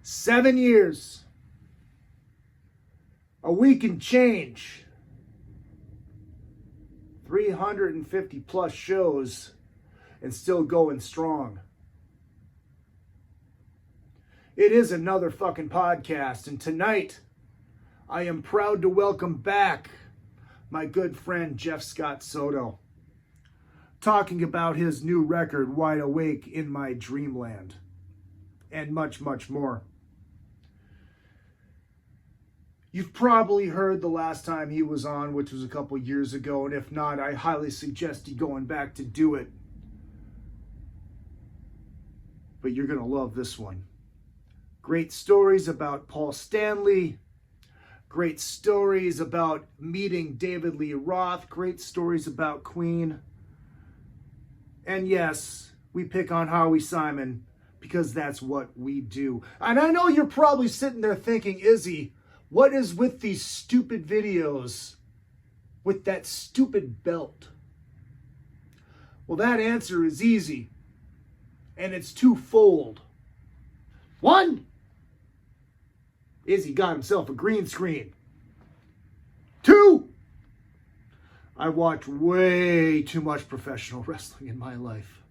7 years, a week and change, 350 plus shows, and still going strong. It is another fucking podcast, and tonight I am proud to welcome back my good friend Jeff Scott Soto, talking about his new record, Wide Awake in My Dreamland, and much, much more. You've probably heard the last time he was on, which was a couple years ago, and if not, I highly suggest you going back to do it. But you're going to love this one. Great stories about Paul Stanley, great stories about meeting David Lee Roth, great stories about Queen. And yes, we pick on Howie Simon because that's what we do. And I know you're probably sitting there thinking, Izzy, what is with these stupid videos with that stupid belt? Well, that answer is easy, and it's twofold. One, Izzy got himself a green screen. Two, I watch way too much professional wrestling in my life.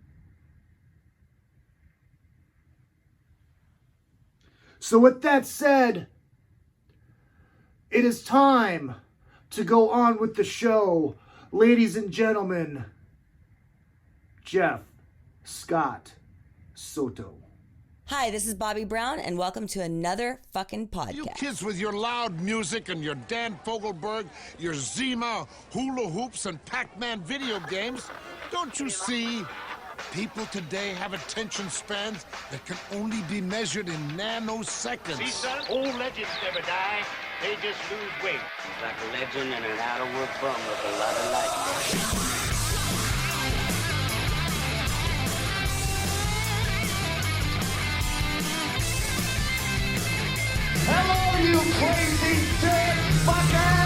So with that said, it is time to go on with the show. Ladies and gentlemen, Jeff Scott Soto. Hi, this is Bobby Brown, and welcome to another fucking podcast. You kids with your loud music and your Dan Fogelberg, your Zima, hula hoops, and Pac-Man video games, don't you see? People today have attention spans that can only be measured in nanoseconds. See, son, old legends never die. They just lose weight. He's like a legend and an out-of-work bum with a lot of life. Hello, you crazy dick fucker!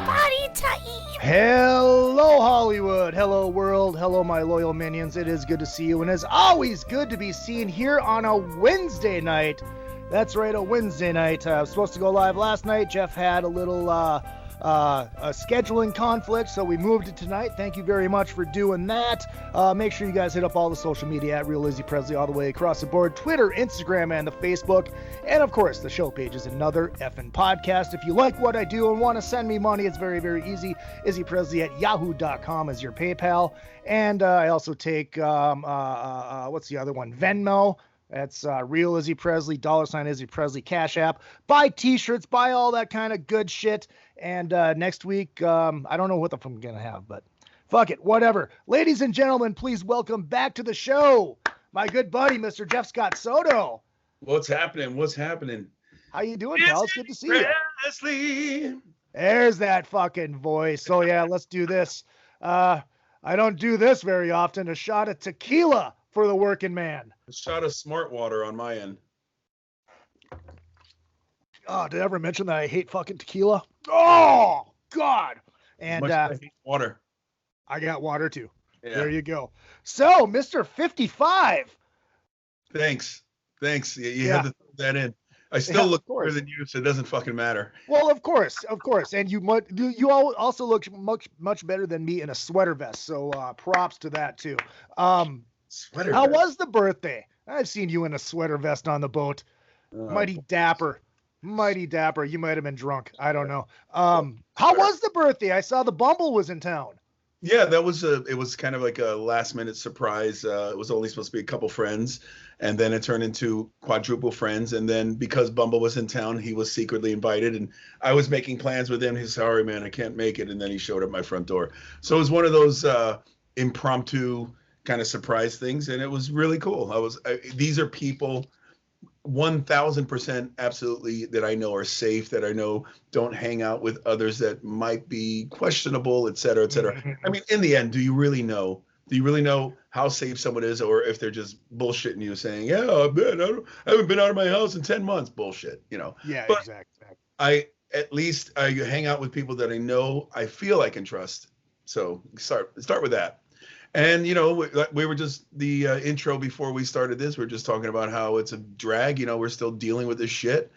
Body time! Hello, Hollywood. Hello, world. Hello, my loyal minions. It is good to see you, and as always, good to be seen here on a Wednesday night. That's right, a Wednesday night. I was supposed to go live last night. Jeff had a little a scheduling conflict, so we moved it tonight. Thank you very much for doing that. Make sure you guys hit up all the social media at Real Izzy Presley all the way across the board. Twitter, Instagram, and the Facebook. And of course, the show page is another effing podcast. If you like what I do and want to send me money, it's very, very easy. izzypresley at yahoo.com is your PayPal. And I also take, what's the other one? Venmo. That's Real Izzy Presley, $ Izzy Presley, Cash App. Buy t-shirts, buy all that kind of good shit. And next week, I don't know what the fuck I'm going to have, but fuck it, whatever. Ladies and gentlemen, please welcome back to the show my good buddy, Mr. Jeff Scott Soto. What's happening? What's happening? How you doing, pal? It's good to see you. Presley. There's that fucking voice. So yeah, let's do this. I don't do this very often. A shot of tequila for the working man. A shot of smart water on my end. Oh, did I ever mention that I hate fucking tequila? Oh, God. And I hate water. I got water too. Yeah. There you go. So, Mr. 55. Thanks. You had to throw that in. I still look better than you, so it doesn't fucking matter. Well, of course. And you all also look much better than me in a sweater vest. So props to that too. Sweater How vest. was the birthday? I've seen you in a sweater vest on the boat. Mighty dapper. You might have been drunk. I don't know. How was the birthday? I saw the Bumble was in town. Yeah, it was kind of like a last minute surprise. It was only supposed to be a couple friends, and then it turned into quadruple friends. And then because Bumble was in town, he was secretly invited, and I was making plans with him. He's sorry, man, I can't make it. And then he showed up at my front door. So it was one of those impromptu kind of surprise things, and it was really cool. These are people 1000% absolutely that I know are safe, that I know don't hang out with others that might be questionable, et cetera, et cetera. I mean, in the end, do you really know how safe someone is, or if they're just bullshitting you saying, yeah, I haven't been out of my house in 10 months, bullshit, Yeah, but exactly. I hang out with people that I know I feel I can trust. So start with that. And we were just the intro before we started this. We are just talking about how it's a drag. We're still dealing with this shit.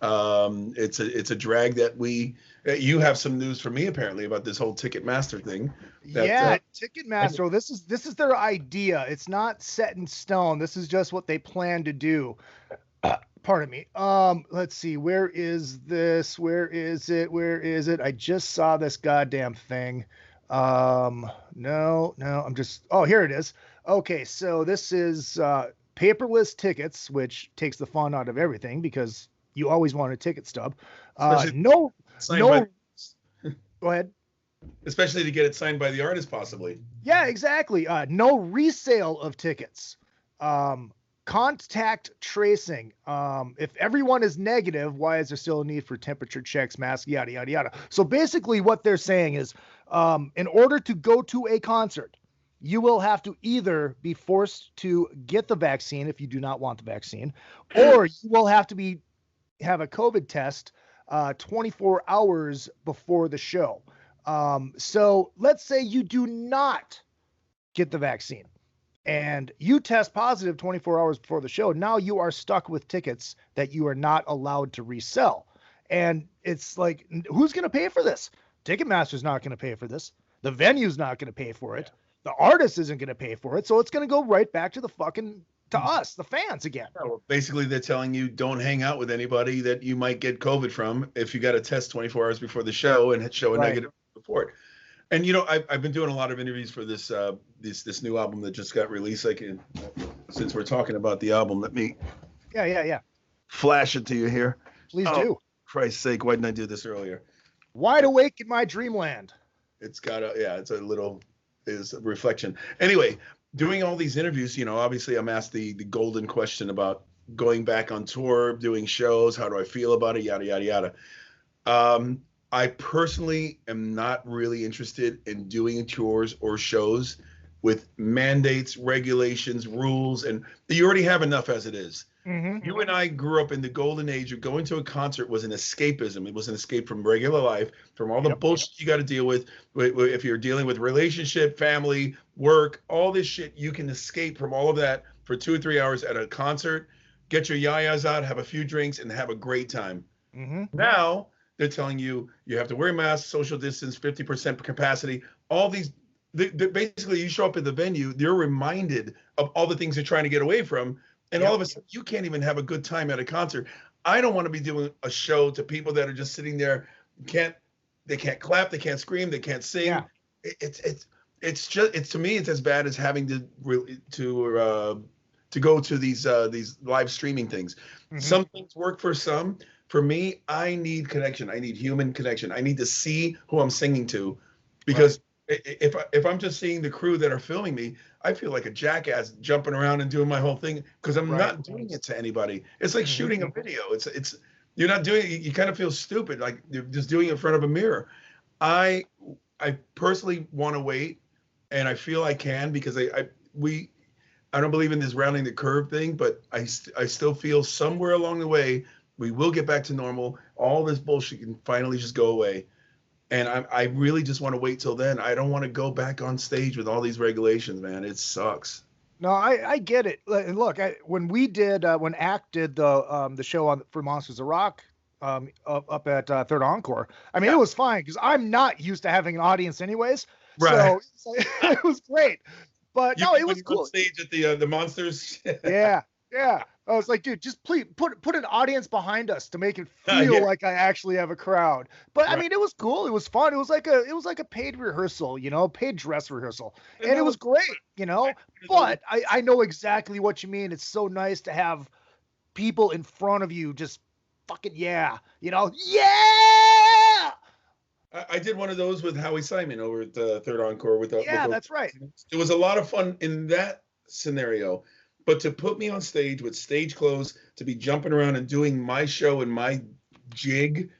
It's a drag that you have some news for me apparently about this whole Ticketmaster thing. Ticketmaster. Well, this is their idea. It's not set in stone. This is just what they plan to do. Pardon me. Let's see. Where is this? Where is it? I just saw this goddamn thing. No, here it is. Okay, so this is paperless tickets, which takes the fun out of everything because you always want a ticket stub. Go ahead. Especially to get it signed by the artist, possibly. Yeah, exactly. No resale of tickets. Contact tracing. If everyone is negative, why is there still a need for temperature checks, masks, yada, yada, yada? So basically what they're saying is, in order to go to a concert, you will have to either be forced to get the vaccine if you do not want the vaccine, or you will have to have a COVID test 24 hours before the show. So let's say you do not get the vaccine and you test positive 24 hours before the show. Now you are stuck with tickets that you are not allowed to resell. And it's like, who's going to pay for this? Ticketmaster's not going to pay for this. The venue's not going to pay for it. The artist isn't going to pay for it. So it's going to go right back to to us, the fans again. Well, basically, they're telling you don't hang out with anybody that you might get COVID from if you got a test 24 hours before the show and show a negative report. And I've been doing a lot of interviews for this this new album that just got released. Since we're talking about the album, let me flash it to you here. Please do. Christ's sake, why didn't I do this earlier? Wide Awake in My Dreamland. It's got it's a reflection. Anyway, doing all these interviews, obviously I'm asked the golden question about going back on tour, doing shows. How do I feel about it? Yada, yada, yada. I personally am not really interested in doing tours or shows with mandates, regulations, rules, and you already have enough as it is. Mm-hmm. You and I grew up in the golden age of going to a concert was an escapism. It was an escape from regular life, from all the bullshit you got to deal with. If you're dealing with relationship, family, work, all this shit, you can escape from all of that for 2 or 3 hours at a concert, get your yayas out, have a few drinks, and have a great time. Mm-hmm. Now, they're telling you have to wear a mask, social distance, 50% capacity. All these, basically, you show up at the venue, they're reminded of all the things they're trying to get away from, and all of a sudden, you can't even have a good time at a concert. I don't want to be doing a show to people that are just sitting there, they can't clap, they can't scream, they can't sing. Yeah. It's to me, it's as bad as having to go to these live streaming things. Mm-hmm. Some things work for some. For me, I need connection. I need human connection. I need to see who I'm singing to, because if I'm just seeing the crew that are filming me, I feel like a jackass jumping around and doing my whole thing because I'm not doing it to anybody. It's like shooting a video. It's you're not doing it. You kind of feel stupid, like you're just doing it in front of a mirror. I personally want to wait, and I feel I can because I don't believe in this rounding the curve thing, but I still feel somewhere along the way we will get back to normal. All this bullshit can finally just go away. And I really just want to wait till then. I don't want to go back on stage with all these regulations, man. It sucks. No, I get it. Look, when ACT did the show for Monsters of Rock up at Third Encore, I mean, it was fine because I'm not used to having an audience anyways. Right. So it was great. But no, it was cool. On stage at the Monsters. Yeah. I was like, dude, just please put an audience behind us to make it feel like I actually have a crowd. But I mean, it was cool. It was fun. It was like a paid rehearsal, paid dress rehearsal, and it was great, But I know exactly what you mean. It's so nice to have people in front of you just fucking yeah. I did one of those with Howie Simon over at the Third Encore that's right. It was a lot of fun in that scenario. But to put me on stage with stage clothes, to be jumping around and doing my show and my jig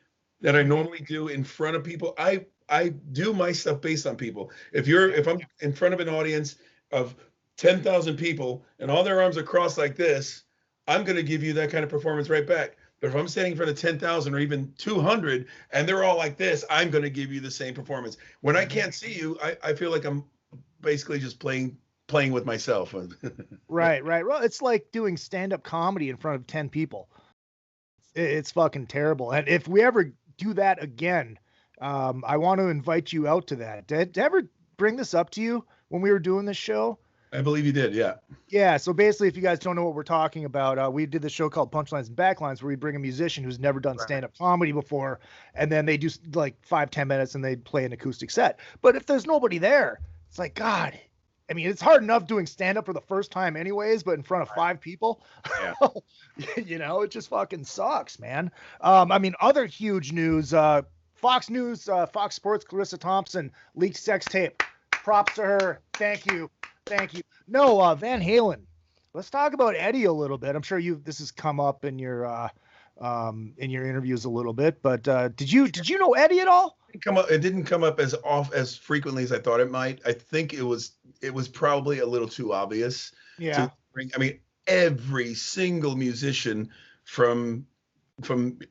that I normally do in front of people, I do my stuff based on people. If I'm in front of an audience of 10,000 people and all their arms are crossed like this, I'm going to give you that kind of performance right back. But if I'm standing in front of 10,000 or even 200 and they're all like this, I'm going to give you the same performance. When I can't see you, I feel like I'm basically just playing with myself. Right. Well, it's like doing stand-up comedy in front of 10 people. It's fucking terrible. And if we ever do that again, I want to invite you out to that. Did I ever bring this up to you when we were doing this show? I believe you did, yeah. Yeah, so basically, if you guys don't know what we're talking about, we did this show called Punchlines and Backlines where we bring a musician who's never done stand-up comedy before, and then they do like 5-10 minutes and they play an acoustic set. But if there's nobody there, it's like, God, I mean, it's hard enough doing stand-up for the first time anyways, but in front of 5 people, Yeah. you know, it just fucking sucks, man. I mean, other huge news, Fox News, Fox Sports, Clarissa Thompson leaked sex tape. Props to her. Thank you. No, Van Halen. Let's talk about Eddie a little bit. I'm sure this has come up in your interviews a little bit, but did you know Eddie at all? It didn't come up as frequently as I thought it might. I think it was probably a little too obvious. Yeah. I mean, every single musician from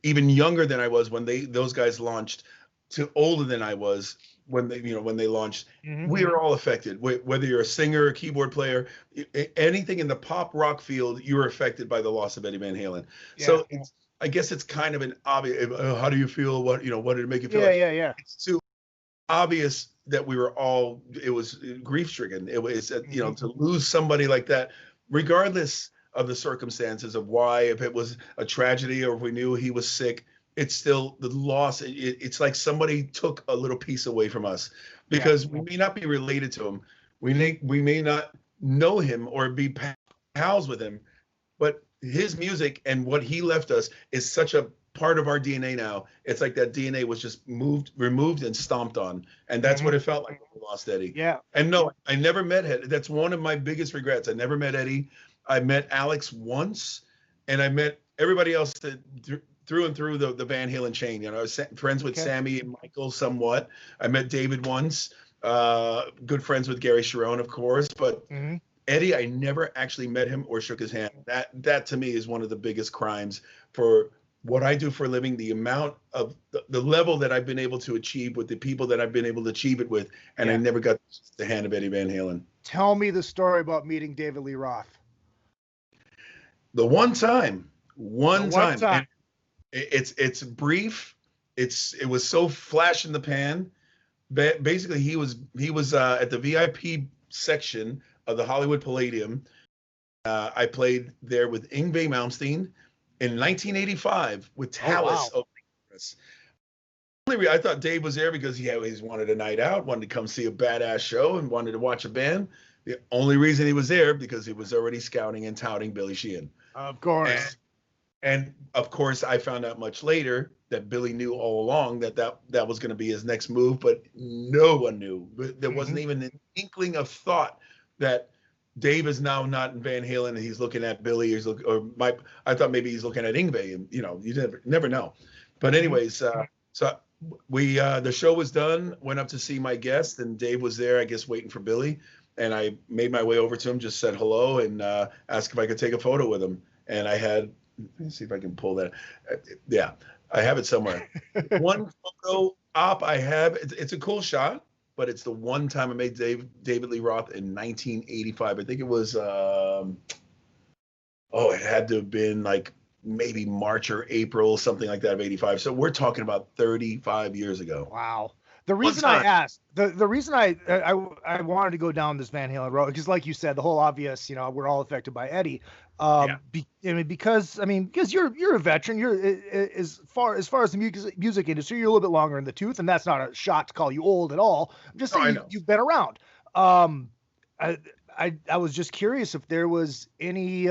even younger than I was when those guys launched to older than I was when they launched, we are all affected. Whether you're a singer, a keyboard player, anything in the pop rock field, you're affected by the loss of Eddie Van Halen. Yeah. So I guess it's kind of an obvious. How do you feel? What did it make you feel? Yeah. It's too obvious that we were all. It was grief-stricken. It was to lose somebody like that, regardless of the circumstances of why, if it was a tragedy or if we knew he was sick. It's still the loss. It's like somebody took a little piece away from us because we may not be related to him. We may not know him or be pals with him, but his music and what he left us is such a part of our DNA now. It's like that DNA was just removed and stomped on. And that's what it felt like when we lost Eddie. Yeah. And no, I never met Eddie. That's one of my biggest regrets. I never met Eddie. I met Alex once, and I met everybody else that through and through the Van Halen chain. I was friends with Sammy and Michael somewhat. I met David once, good friends with Gary Sharon, of course, but Eddie, I never actually met him or shook his hand. That to me is one of the biggest crimes for what I do for a living, the amount of the level that I've been able to achieve with the people that I've been able to achieve it with, and I never got the hand of Eddie Van Halen. Tell me the story about meeting David Lee Roth. The one time. It's brief. It was so flash in the pan. Basically, he was at the VIP section of the Hollywood Palladium. I played there with Yngwie Malmsteen in 1985 with Talus. Oh, wow. I thought Dave was there because he always wanted a night out, wanted to come see a badass show, and wanted to watch a band. The only reason he was there because he was already scouting and touting Billy Sheehan. Of course. And of course, I found out much later that Billy knew all along that was going to be his next move, but no one knew. There wasn't even an inkling of thought that Dave is now not in Van Halen and he's looking at Billy, I thought maybe he's looking at Yngwie, and you never know. But anyways, so we the show was done, went up to see my guest, and Dave was there, I guess, waiting for Billy, and I made my way over to him, just said hello, and asked if I could take a photo with him, and I had. Let me see if I can pull that. Yeah, I have it somewhere. One photo op I have. It's a cool shot, but it's the one time I made David Lee Roth in 1985. I think it was. It had to have been like maybe March or April, something like that, of 85. So we're talking about 35 years ago. Wow. The reason I asked, the reason I wanted to go down this Van Halen road, because like you said, the whole obvious, we're all affected by Eddie. Because you're a veteran. You're as far as the music industry, you're a little bit longer in the tooth, and that's not a shot to call you old at all. I'm just saying you've been around. I was just curious if there was any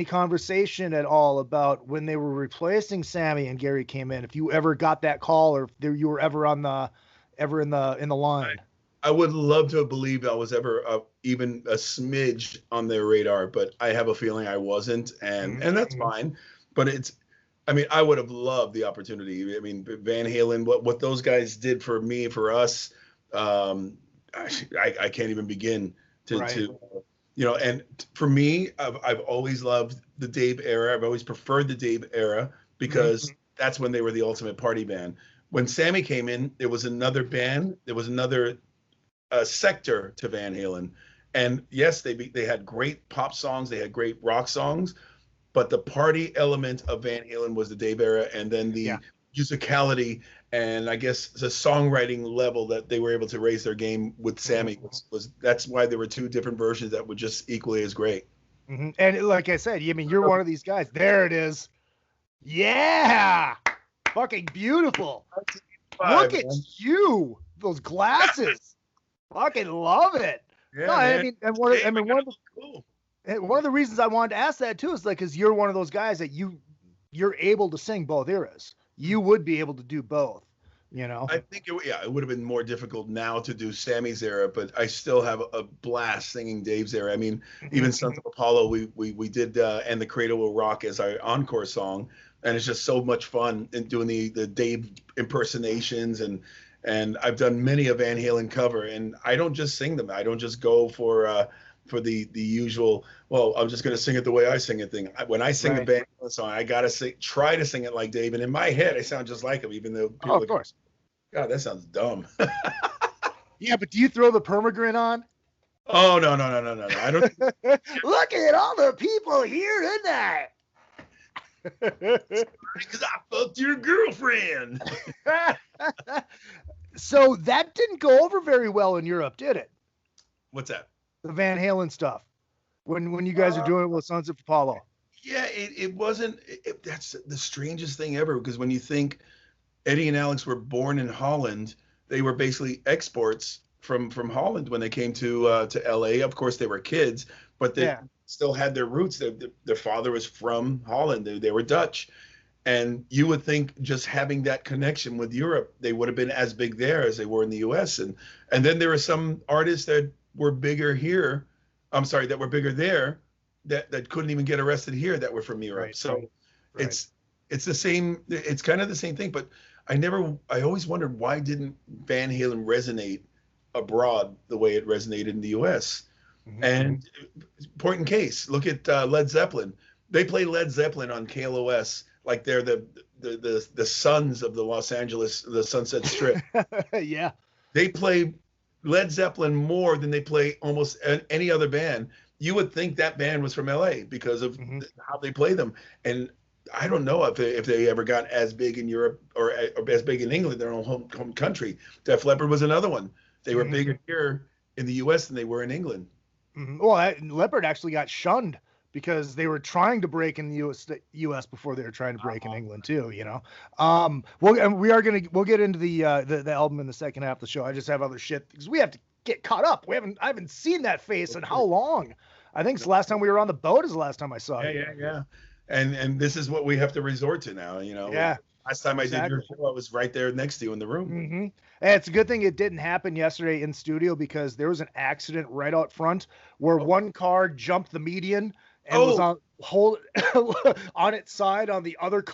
conversation at all about when they were replacing Sammy and Gary came in, if you ever got that call or if you were ever in the line. I would love to believe I was ever even a smidge on their radar, but I have a feeling I wasn't, and that's fine. But I would have loved the opportunity. I mean, Van Halen, what those guys did for me, for us, I can't even begin to and for me, I've always loved the Dave era. I've always preferred the Dave era because that's when they were the ultimate party band. When Sammy came in, there was another band. There was another sector to Van Halen. And yes, they had great pop songs, they had great rock songs, but the party element of Van Halen was the Dave era, and then the musicality and I guess the songwriting level that they were able to raise their game with Sammy was that's why there were two different versions that were just equally as great. Mm-hmm. And like I said, I mean, you're one of these guys. There it is. Yeah. Fucking beautiful. Look at you. Those glasses. Fucking love it. Yeah, no, I mean, and one of the reasons I wanted to ask that too is like, cause you're one of those guys that you're able to sing both eras. You would be able to do both, you know? I think it would have been more difficult now to do Sammy's era, but I still have a blast singing Dave's era. I mean, even Sons of Apollo, we did And the Cradle Will Rock as our encore song, and it's just so much fun in doing the Dave impersonations, and I've done many a Van Halen cover, and I don't just sing them. I don't just go for the usual, well, I'm just going to sing it the way I sing it thing. When I sing a Van Halen song, I got to try to sing it like Dave. And in my head, I sound just like him, even though people of course. God, that sounds dumb. Yeah, but do you throw the permagrin on? Oh, no. I don't. Look at all the people here tonight. Because I fucked your girlfriend. So that didn't go over very well in Europe, did it? What's that? The Van Halen stuff, when you guys are doing it with Sons of Apollo. Yeah, it wasn't. That's the strangest thing ever, because when you think Eddie and Alex were born in Holland, they were basically exports from Holland when they came to LA. Of course, they were kids, but they still had their roots. Their father was from Holland. They were Dutch, and you would think just having that connection with Europe, they would have been as big there as they were in the U.S. And then there were some artists that were bigger here. I'm sorry, that were bigger there that couldn't even get arrested here that were from Europe. It's the same. It's kind of the same thing. But I always wondered, why didn't Van Halen resonate abroad the way it resonated in the U.S. And point in case, look at Led Zeppelin. They play Led Zeppelin on KLOS like they're the sons of the Los Angeles, the Sunset Strip. Yeah, they play Led Zeppelin more than they play almost any other band. You would think that band was from LA because of how they play them. And I don't know if they ever got as big in Europe or as big in England, their own home country. Def Leppard was another one. They were bigger here in the U.S. than they were in England. Well, Leppard actually got shunned because they were trying to break in the U.S. before they were trying to break in England too. You know, we'll get into the album in the second half of the show. I just have other shit because we have to get caught up. I haven't seen that face in how long? I think it's the last time we were on the boat is the last time I saw you. Yeah. And this is what we have to resort to now. You know. Yeah. Last time I did your show, I was right there next to you in the room. And it's a good thing it didn't happen yesterday in studio because there was an accident right out front where one car jumped the median and was on its side on the other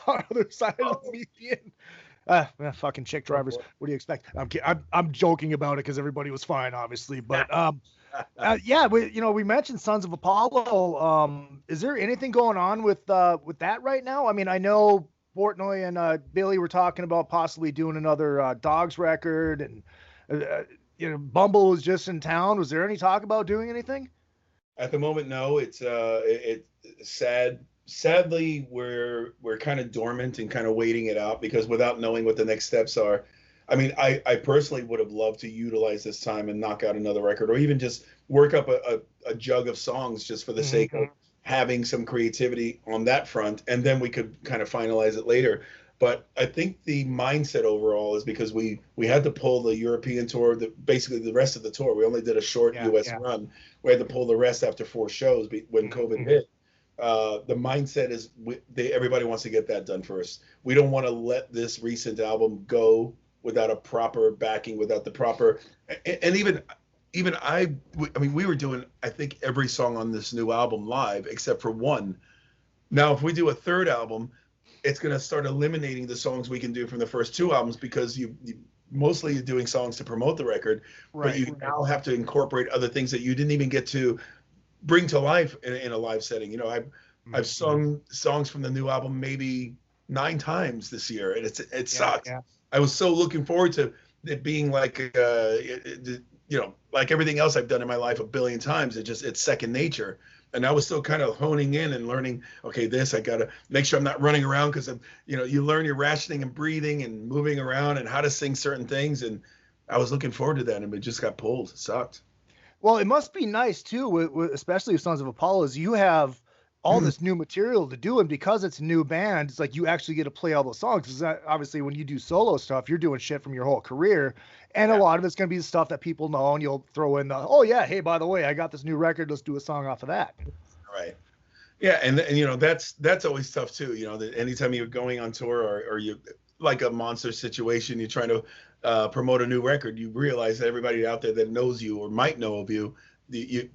side of the median. Fucking chick drivers. What do you expect? I'm joking about it because everybody was fine, obviously. But we mentioned Sons of Apollo. Is there anything going on with that right now? I mean, I know Portnoy and Billy were talking about possibly doing another Dogs record, and Bumble was just in town. Was there any talk about doing anything? At the moment, no. It's sad. Sadly, we're kind of dormant and kind of waiting it out because without knowing what the next steps are. I mean, I personally would have loved to utilize this time and knock out another record, or even just work up a jug of songs just for the sake of having some creativity on that front, and then we could kind of finalize it later. But I think the mindset overall is because we had to pull the European tour, basically the rest of the tour. We only did a short U.S. run. We had to pull the rest after 4 shows when COVID hit. The mindset is everybody wants to get that done first. We don't want to let this recent album go without a proper backing, without the proper, and even we were doing, I think, every song on this new album live except for one. Now, if we do a third album, it's going to start eliminating the songs we can do from the first 2 albums because you mostly you're doing songs to promote the record, but you now have to incorporate other things that you didn't even get to bring to life in a live setting. You know, I've sung songs from the new album maybe 9 times this year, and it sucks. I was so looking forward to it being like like everything else I've done in my life a billion times, it's second nature. And I was still kind of honing in and learning, okay, I got to make sure I'm not running around, because you learn your rationing and breathing and moving around and how to sing certain things. And I was looking forward to that, and it just got pulled. It sucked. Well, it must be nice too, especially with Sons of Apollo, is you have all this new material to do, and because it's a new band, it's like you actually get to play all those songs. Because obviously, when you do solo stuff, you're doing shit from your whole career, and a lot of it's going to be the stuff that people know, and you'll throw in oh yeah, hey, by the way, I got this new record, let's do a song off of that. Right. Yeah, and that's always tough too. That anytime you're going on tour or you like a Monster situation, you're trying to promote a new record, you realize that everybody out there that knows you or might know of you,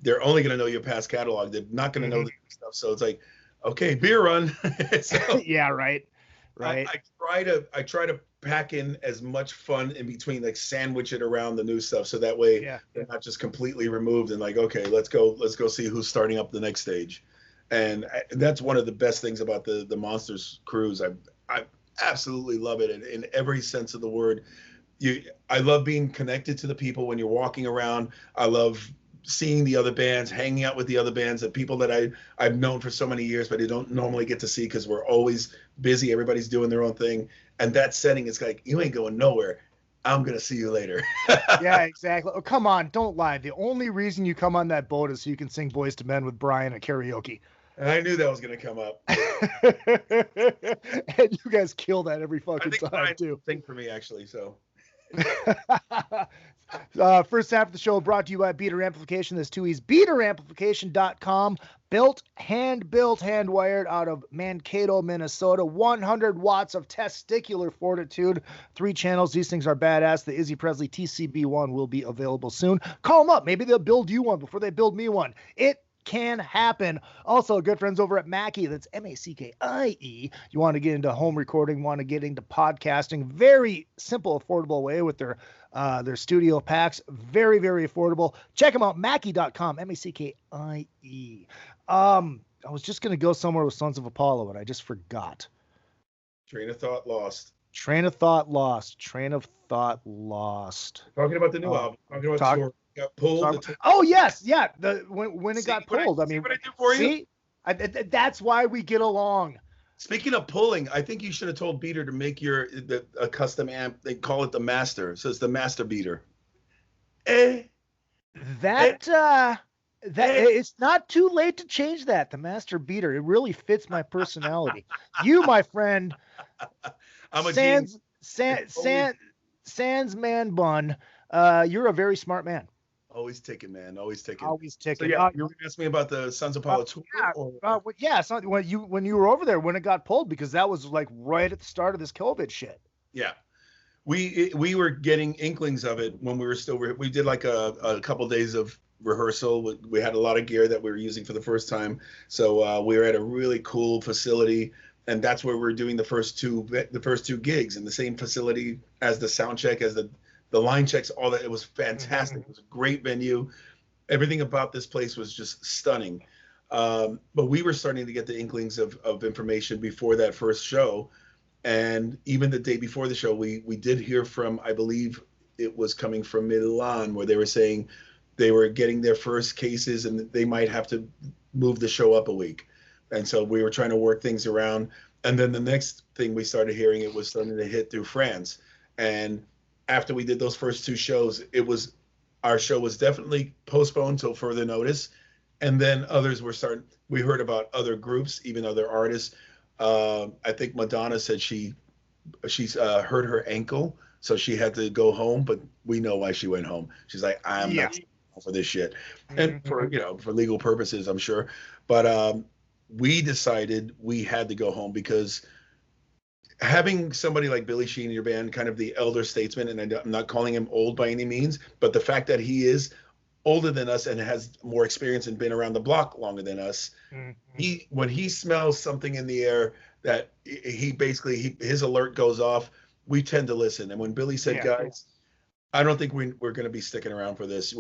they're only going to know your past catalog. They're not going to know the new stuff. So it's like, okay, beer run. So, yeah, right. I try to pack in as much fun in between, like sandwich it around the new stuff, so that way they're not just completely removed and like, okay, let's go see who's starting up the next stage. And that's one of the best things about the Monsters cruise. I absolutely love it in every sense of the word. I love being connected to the people when you're walking around. I love seeing the other bands, hanging out with the other bands, and people that I've known for so many years, but I don't normally get to see because we're always busy. Everybody's doing their own thing. And that setting is like, you ain't going nowhere. I'm going to see you later. Yeah, exactly. Oh, come on, don't lie. The only reason you come on that boat is so you can sing Boys to Men with Brian at karaoke. And I knew that was going to come up. And you guys kill that every fucking time, too. Sing for me, actually, so. First half of the show brought to you by Beater Amplification. There's two E's. BeaterAmplification.com. Hand-built, hand-wired out of Mankato, Minnesota. 100 watts of testicular fortitude. 3 channels. These things are badass. The Izzy Presley TCB1 will be available soon. Call them up. Maybe they'll build you one before they build me one. It can happen. Also, good friends over at Mackie. That's Mackie. You want to get into home recording, want to get into podcasting. Very simple, affordable way with their studio packs. Very, very affordable. Check them out. Mackie.com. Mackie. I was just going to go somewhere with Sons of Apollo, and I just forgot. Train of thought lost. Talking about the new album. Talking about tour. Got pulled. Oh yes, yeah. When it got pulled. I mean, what I did for you? That's why we get along. Speaking of pulling, I think you should have told Beater to make a custom amp. They call it the Master, so it's the Master Beater. It's not too late to change that. The Master Beater. It really fits my personality. You, my friend, I'm a Sans Man Bun. You're a very smart man. Always ticking, man. Always ticking. So yeah, you were going to ask me about the Sons of Apollo tour? Yeah. So when you were over there, when it got pulled, because that was like right at the start of this COVID shit. Yeah. We were getting inklings of it when we were still, we did like a couple days of rehearsal. We had a lot of gear that we were using for the first time. So we were at a really cool facility, and that's where we were doing the first two gigs in the same facility as the sound check, as the line checks, all that. It was fantastic. It was a great venue. Everything about this place was just stunning. But we were starting to get the inklings of information before that first show. And even the day before the show, we did hear from, I believe it was coming from Milan, where they were saying they were getting their first cases and they might have to move the show up a week. And so we were trying to work things around. And then the next thing we started hearing, it was starting to hit through France. And after we did those first 2 shows, our show was definitely postponed till further notice. And then others we heard about other groups, even other artists. I think Madonna said she's hurt her ankle, so she had to go home, but we know why she went home. She's like, I'm not for this shit. And for legal purposes, I'm sure. But we decided we had to go home, because having somebody like Billy Sheehan in your band, kind of the elder statesman, and I'm not calling him old by any means, but the fact that he is older than us and has more experience and been around the block longer than us, when he smells something in the air that his alert goes off, we tend to listen. And when Billy said, guys, I don't think we're going to be sticking around for this.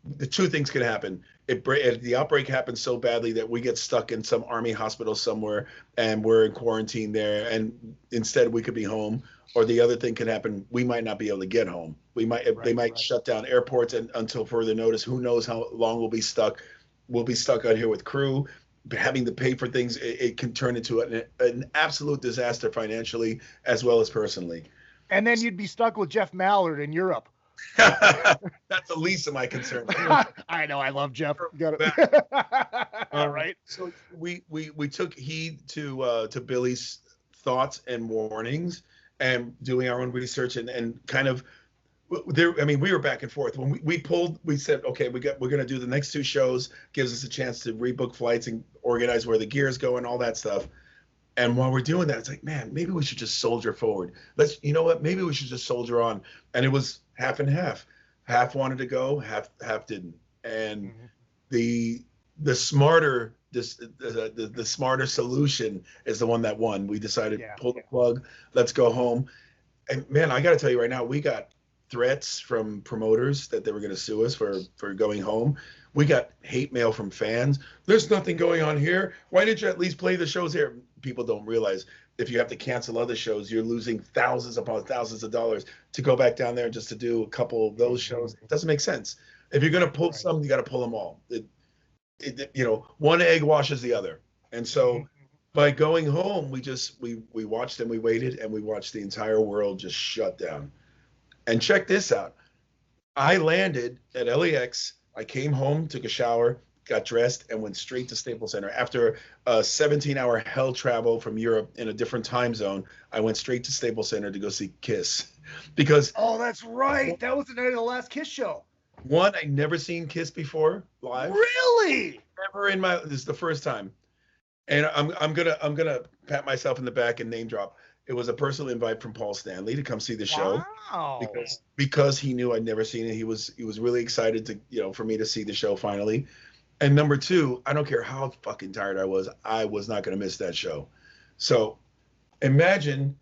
the two things can happen. The outbreak happens so badly that we get stuck in some army hospital somewhere and we're in quarantine there, and instead we could be home. Or the other thing can happen, we might not be able to get home. They might shut down airports and until further notice. Who knows how long we'll be stuck. We'll be stuck out here with crew, having to pay for things. It can turn into an absolute disaster financially as well as personally. And then you'd be stuck with Jeff Mallard in Europe. That's the least of my concerns. I know, I love Jeff. Got it. All right. So we took heed to Billy's thoughts and warnings, and doing our own research and kind of there. I mean, we were back and forth when we said, okay, we're going to do the next two shows, gives us a chance to rebook flights and organize where the gear's going, all that stuff. And while we're doing that, it's like, man, maybe we should just soldier forward. You know what? Maybe we should just soldier on. And it was half and half. Half wanted to go, half didn't. And the smarter the smarter solution is the one that won. We decided pull the plug, let's go home. And man, I got to tell you right now, we got threats from promoters that they were going to sue us for going home. We got hate mail from fans. There's nothing going on here. Why didn't you at least play the shows here? People don't realize if you have to cancel other shows, you're losing thousands upon thousands of dollars to go back down there just to do a couple of those shows. It doesn't make sense. If you're going to pull some, you got to pull them all. One egg washes the other. And so by going home, we watched and we waited and we watched the entire world just shut down. And check this out. I landed at LAX. I came home, took a shower, got dressed, and went straight to Staples Center. After a 17-hour hell travel from Europe in a different time zone, I went straight to Staples Center to go see Kiss. Because oh, that's right. That was the night of the last Kiss show. One, I'd never seen Kiss before live. Really? Never this is the first time. And I'm gonna pat myself in the back and name drop. It was a personal invite from Paul Stanley to come see the show. Wow. Because he knew I'd never seen it. He was really excited to for me to see the show finally. And number two, I don't care how fucking tired I was not going to miss that show. So imagine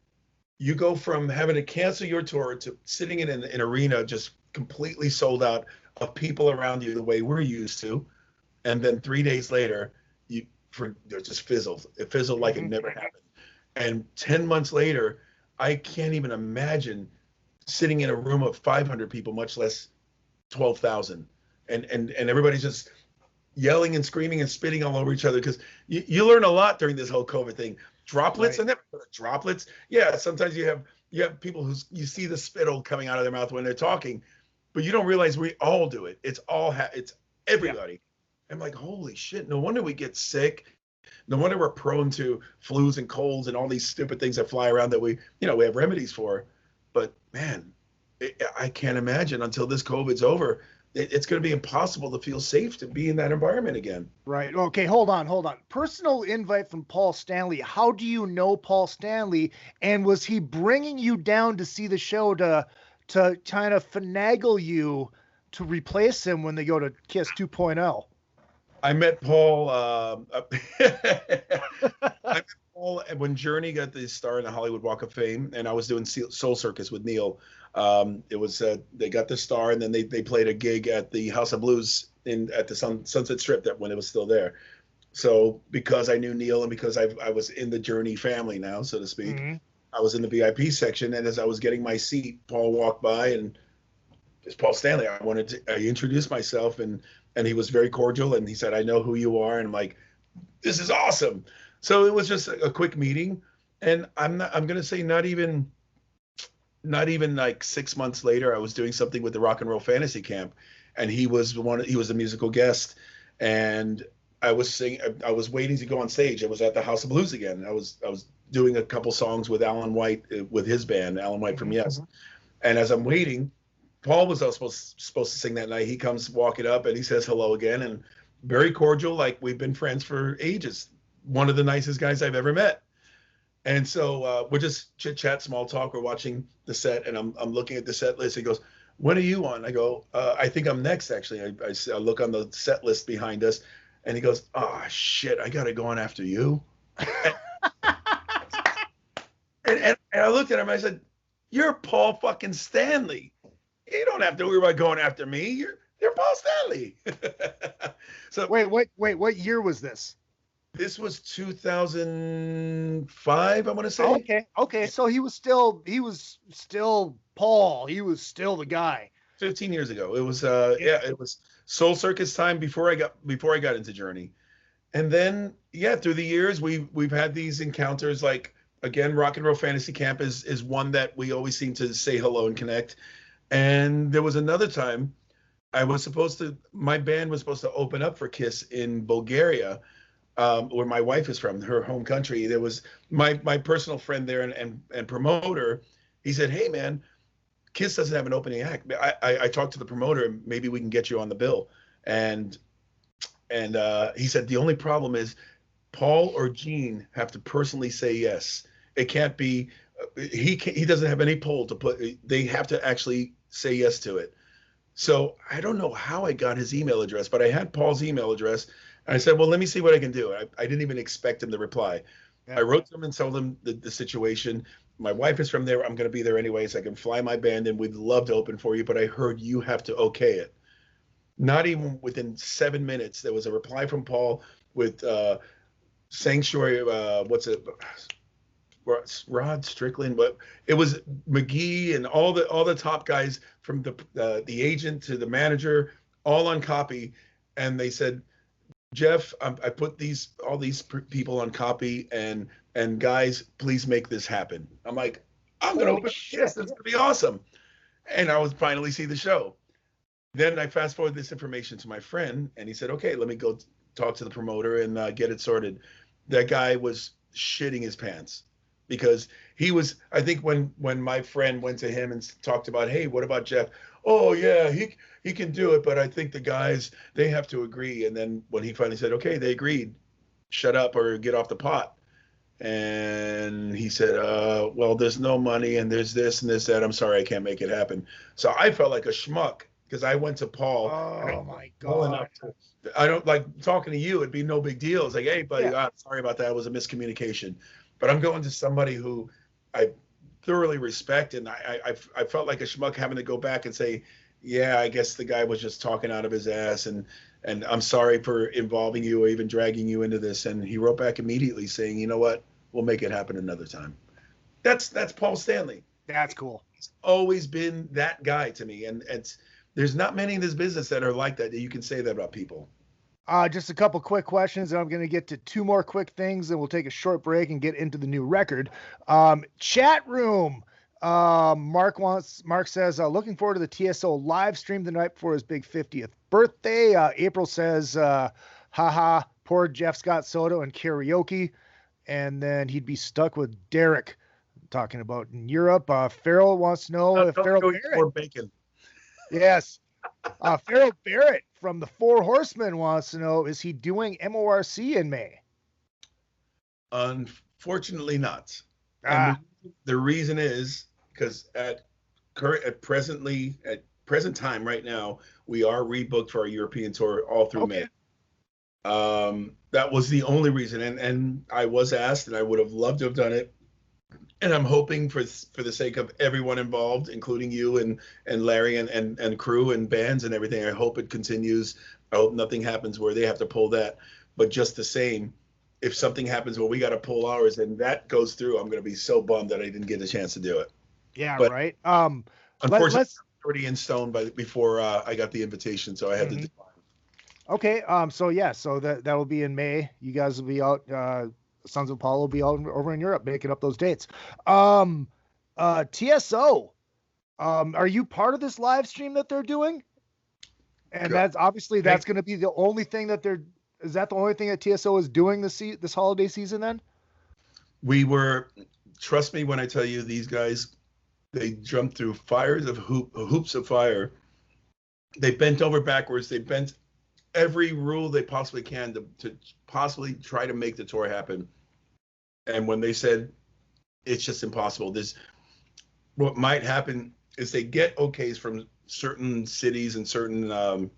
you go from having to cancel your tour to sitting in an arena just completely sold out of people around you the way we're used to. And then 3 days later, it just fizzled. It fizzled like it never happened. And 10 months later, I can't even imagine sitting in a room of 500 people, much less 12,000. And everybody's just yelling and screaming and spitting all over each other, because you learn a lot during this whole COVID thing. Droplets, I never heard of droplets. Yeah, sometimes you have people who you see the spittle coming out of their mouth when they're talking, but you don't realize we all do it. It's it's everybody. Yeah. I'm like, holy shit, no wonder we get sick. No wonder we're prone to flus and colds and all these stupid things that fly around that we have remedies for. But man, I can't imagine until this COVID's over, it's going to be impossible to feel safe to be in that environment again. Right. Okay. Hold on. Personal invite from Paul Stanley. How do you know Paul Stanley? And was he bringing you down to see the show to kind of finagle you to replace him when they go to Kiss 2.0? I met Paul. I met Paul when Journey got the star in the Hollywood Walk of Fame, and I was doing Soul Circus with Neil. It was they got the star, and then they played a gig at the House of Blues at the Sunset Strip when it was still there. So because I knew Neil and because I was in the Journey family now, so to speak, I was in the VIP section, and as I was getting my seat, Paul walked by, and it's Paul Stanley. I introduced myself, and he was very cordial, and he said, "I know who you are," and I'm like, "This is awesome." So it was just a quick meeting, and I'm gonna say not even like 6 months later, I was doing something with the Rock and Roll Fantasy Camp, and he was a musical guest, and I was waiting to go on stage. I was at the House of Blues again. I was doing a couple songs with Alan White, with his band, Alan White from Yes. And as I'm waiting, Paul was also supposed to sing that night. He comes walking up and he says hello again, and very cordial, like we've been friends for ages. One of the nicest guys I've ever met. And so we're just chit chat, small talk. We're watching the set, and I'm looking at the set list. He goes, "When are you on?" I go, "I think I'm next, actually." I look on the set list behind us, and he goes, "Oh shit, I gotta go on after you." and I looked at him. I said, "You're Paul fucking Stanley. You don't have to worry about going after me. They're Paul Stanley. So Wait, what year was this? this was 2005, I want to say. Okay. So he was still Paul. He was still the guy. 15 years ago. It was it was Soul Circus time before I got into Journey. And then through the years we've had these encounters, like again, Rock and Roll Fantasy Camp is one that we always seem to say hello and connect. And there was another time my band was supposed to open up for Kiss in Bulgaria, where my wife is from, her home country. There was my personal friend there and promoter. He said, "Hey man, Kiss doesn't have an opening act. I talked to the promoter, maybe we can get you on the bill." And he said, "The only problem is Paul or Gene have to personally say yes. It can't be, he doesn't have any pull to put, they have to actually say yes to it." So I don't know how I got his email address, but I had Paul's email address. And I said, well, let me see what I can do. I didn't even expect him to reply. Yeah. I wrote to him and told him the situation. My wife is from there. I'm going to be there anyways. I can fly my band and we'd love to open for you, but I heard you have to okay it. Not even within 7 minutes, there was a reply from Paul with Sanctuary, Rod Strickland, but it was McGee and all the top guys from the agent to the manager, all on copy. And they said, "Jeff, I put all these people on copy, and guys, please make this happen." I'm like, I'm going to open this. It's going to be awesome. And I would finally see the show. Then I fast forward this information to my friend, and he said, "Okay, let me go talk to the promoter and get it sorted." That guy was shitting his pants because he was, I think when my friend went to him and talked about, "Hey, what about Jeff?" "Oh yeah, he can do it, but I think the guys, they have to agree." And then when he finally said, "Okay, they agreed, shut up or get off the pot." And he said, "Well, there's no money and there's this and this, that. I'm sorry, I can't make it happen." So I felt like a schmuck because I went to Paul. Oh my God. I don't like talking to you. It'd be no big deal. It's like, "Hey buddy, sorry about that. It was a miscommunication." But I'm going to somebody who I thoroughly respect, and I felt like a schmuck having to go back and say, "Yeah, I guess the guy was just talking out of his ass, and I'm sorry for involving you or even dragging you into this." And he wrote back immediately saying, "You know what? We'll make it happen another time." That's Paul Stanley. That's cool. He's always been that guy to me, and there's not many in this business that are like that you can say that about people. Just a couple quick questions, and I'm going to get to two more quick things, and we'll take a short break and get into the new record. Chat room. Mark says, looking forward to the TSO live stream the night before his big 50th birthday. April says, haha, poor Jeff Scott Soto and karaoke. And then he'd be stuck with Derek, talking about in Europe. Farrell wants to know if Farrell Barrett. Bacon. Yes. Farrell Barrett from the Four Horsemen wants to know, is he doing MORC in May? Unfortunately not. And the reason is because at present time right now, we are rebooked for our European tour all through May. That was the only reason. And I was asked, and I would have loved to have done it. And I'm hoping for the sake of everyone involved, including you and Larry and crew and bands and everything, I hope it continues. I hope nothing happens where they have to pull that. But just the same, if something happens where we got to pull ours and that goes through, I'm going to be so bummed that I didn't get a chance to do it. Yeah, but right. Unfortunately, it's already in stone before I got the invitation, so I had to decline. Okay. So that will be in May. You guys will be out. Sons of Apollo will be out over in Europe making up those dates. TSO, are you part of this live stream that they're doing? And that's obviously that's going to be the only thing that is that the only thing that TSO is doing this holiday season then? Trust me when I tell you, these guys, they jumped through fires of hoops of fire. They bent over backwards. They bent every rule they possibly can to possibly try to make the tour happen. And when they said it's just impossible, what might happen is they get okays from certain cities and certain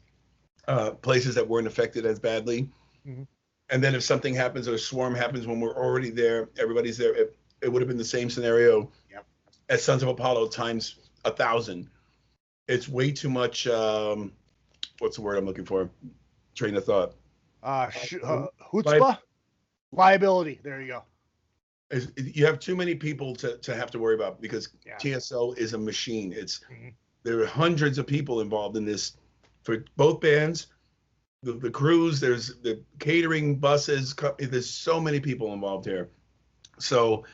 places that weren't affected as badly. Mm-hmm. And then if something happens or a swarm happens when we're already there, everybody's there, it would have been the same scenario as Sons of Apollo times 1,000. It's way too much what's the word I'm looking for? Train of thought. Chutzpah? Liability. There you go. You have too many people to have to worry about because TSO is a machine. There are hundreds of people involved in this for both bands, the crews, there's the catering, buses, there's so many people involved here. So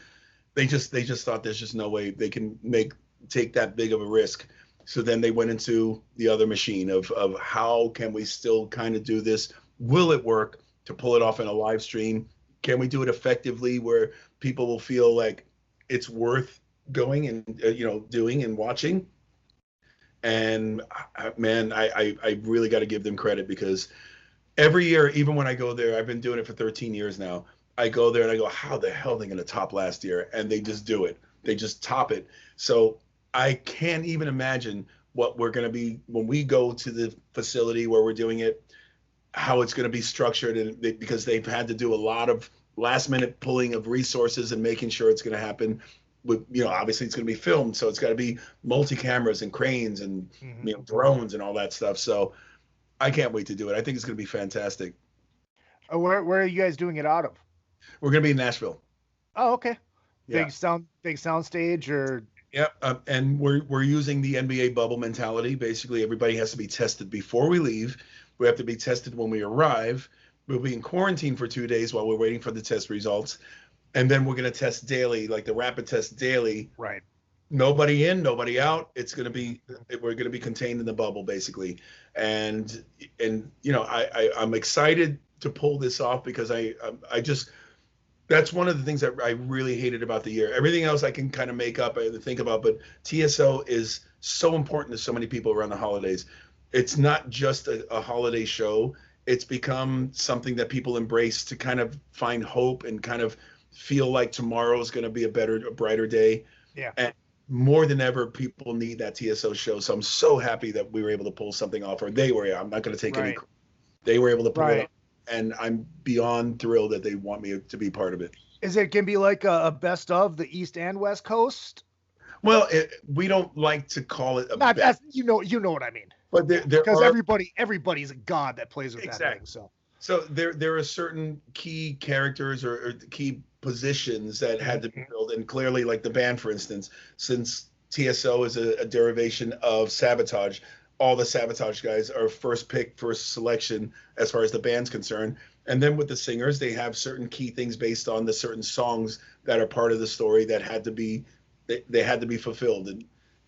they just thought there's just no way they can take that big of a risk. So then they went into the other machine of how can we still kind of do this? Will it work to pull it off in a live stream? Can we do it effectively where people will feel like it's worth going and doing and watching? And man, I really got to give them credit because every year, even when I go there, I've been doing it for 13 years now. I go there and I go, how the hell are they going to top last year? And they just do it. They just top it. So I can't even imagine what we're going to be when we go to the facility where we're doing it, how it's going to be structured. And because they've had to do a lot of last minute pulling of resources and making sure it's going to happen. With, obviously it's going to be filmed, so it's got to be multi-cameras and cranes and drones and all that stuff. So I can't wait to do it. I think it's going to be fantastic. Where are you guys doing it out of? We're going to be in Nashville. Oh, okay. Yeah. Big sound stage or. Yep. And we're using the NBA bubble mentality. Basically, everybody has to be tested before we leave. We have to be tested when we arrive. We'll be in quarantine for 2 days while we're waiting for the test results. And then we're going to test daily, like the rapid test daily. Right. Nobody in, nobody out. We're going to be contained in the bubble, basically. And I'm excited to pull this off because that's one of the things that I really hated about the year. Everything else I can kind of make up, I think about, but TSO is so important to so many people around the holidays. It's not just a holiday show. It's become something that people embrace to kind of find hope and kind of feel like tomorrow is going to be a brighter day. Yeah. And more than ever, people need that TSO show. So I'm so happy that we were able to pull something off, or they were. I'm not going to take any. They were able to pull it off, and I'm beyond thrilled that they want me to be part of it. Is it going to be like a best of the East and West Coast? Well, we don't like to call it a best. You know what I mean. But there because everybody's a god that plays with that thing. So there are certain key characters or key positions that had to be filled, and clearly, like the band, for instance, since TSO is a derivation of Sabotage, all the Sabotage guys are first selection as far as the band's concerned. And then with the singers, they have certain key things based on the certain songs that are part of the story that had to be they had to be fulfilled,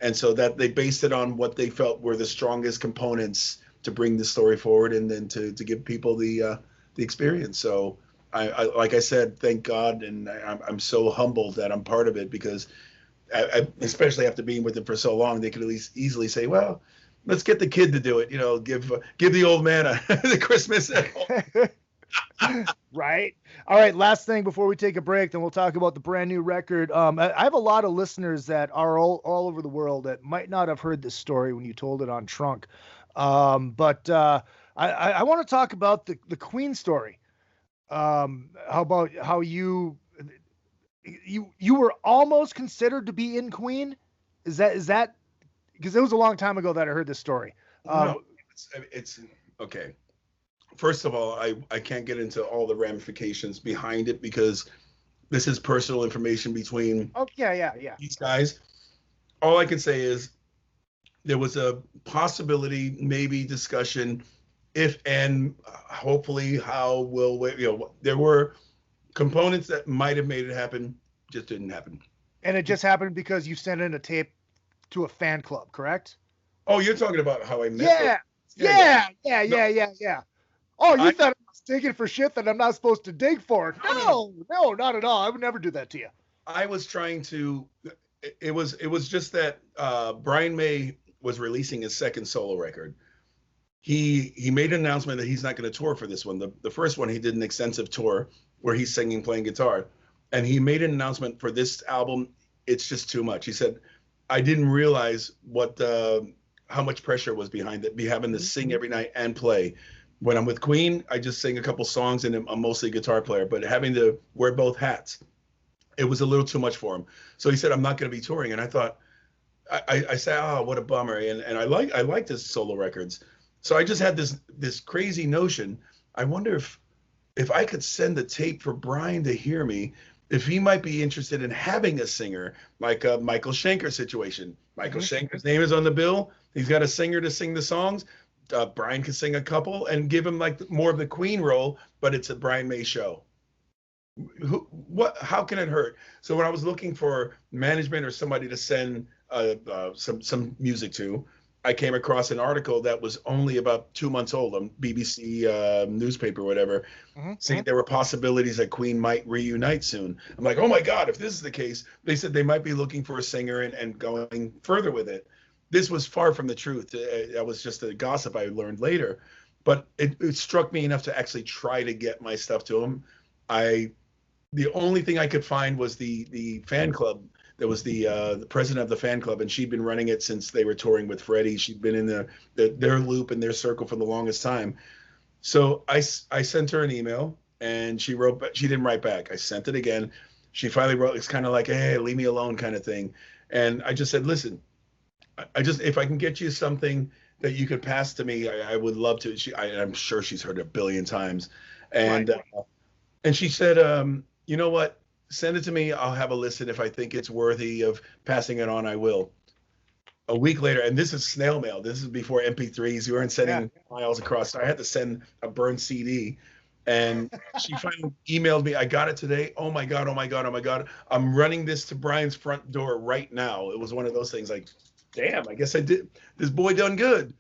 and so that they based it on what they felt were the strongest components to bring the story forward, and then to give people the experience. So I like I said, thank God, and I'm so humbled that I'm part of it because, especially after being with them for so long, they could at least easily say, well, let's get the kid to do it. Give the old man the Christmas. Right. All right. Last thing before we take a break, then we'll talk about the brand new record. I have a lot of listeners that are all over the world that might not have heard this story when you told it on Trunk. But I want to talk about the Queen story. How about how you were almost considered to be in Queen? Is that because it was a long time ago that I heard this story. No, it's okay. First of all, I can't get into all the ramifications behind it because this is personal information between these guys. All I can say is there was a possibility, maybe discussion, if and hopefully how will there were components that might have made it happen, just didn't happen. And it just happened because you sent in a tape to a fan club, correct? Oh, you're talking about how I met. Yeah. Oh, you thought I was digging for shit that I'm not supposed to dig for? No, not at all. I would never do that to you. I was trying to. It was just that Brian May was releasing his second solo record. He made an announcement that he's not going to tour for this one. The first one, he did an extensive tour where he's singing, playing guitar, and he made an announcement for this album. It's just too much. He said, I didn't realize how much pressure was behind it, having to sing every night and play. When I'm with Queen, I just sing a couple songs and I'm mostly a guitar player, but having to wear both hats, it was a little too much for him. So he said, I'm not going to be touring. And I thought, I said, oh, what a bummer. And I liked his solo records. So I just had this crazy notion. I wonder if I could send the tape for Brian to hear me, if he might be interested in having a singer, like a Michael Schenker situation. Michael Schenker's name is on the bill. He's got a singer to sing the songs. Brian can sing a couple and give him like more of the Queen role, but it's a Brian May show. How can it hurt? So when I was looking for management or somebody to send some music to, I came across an article that was only about 2 months old on BBC newspaper or whatever, saying there were possibilities that Queen might reunite soon. I'm like, oh my God, if this is the case, they said they might be looking for a singer and going further with it. This was far from the truth. That was just a gossip I learned later. But it struck me enough to actually try to get my stuff to him. The only thing I could find was the fan club. There was the president of the fan club, and she'd been running it since they were touring with Freddie. She'd been in their loop and their circle for the longest time. So I sent her an email, and she wrote, but she didn't write back. I sent it again. She finally wrote, it's kind of like, hey, leave me alone kind of thing. And I just said, listen, if I can get you something that you could pass to me, I would love to. I'm sure she's heard it a billion times. And and she said, you know what? Send it to me. I'll have a listen. If I think it's worthy of passing it on, I will. A week later, and this is snail mail. This is before MP3s. You weren't sending files across. So I had to send a burned CD. And she finally emailed me. I got it today. Oh my God, oh my God, oh my God. I'm running this to Brian's front door right now. It was one of those things like, damn, I guess I did. This boy done good.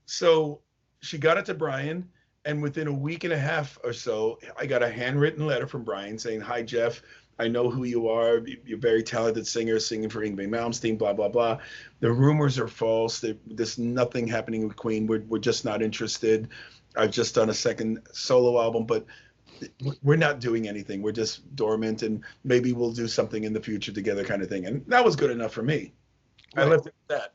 So she got it to Brian. And within a week and a half or so, I got a handwritten letter from Brian saying, hi, Jeff. I know who you are. You're a very talented singer, singing for Yngwie Malmsteen, blah, blah, blah. The rumors are false. There's nothing happening with Queen. We're just not interested. I've just done a second solo album, but we're not doing anything. We're just dormant, and maybe we'll do something in the future together kind of thing. And that was good enough for me. Right. I left it at that.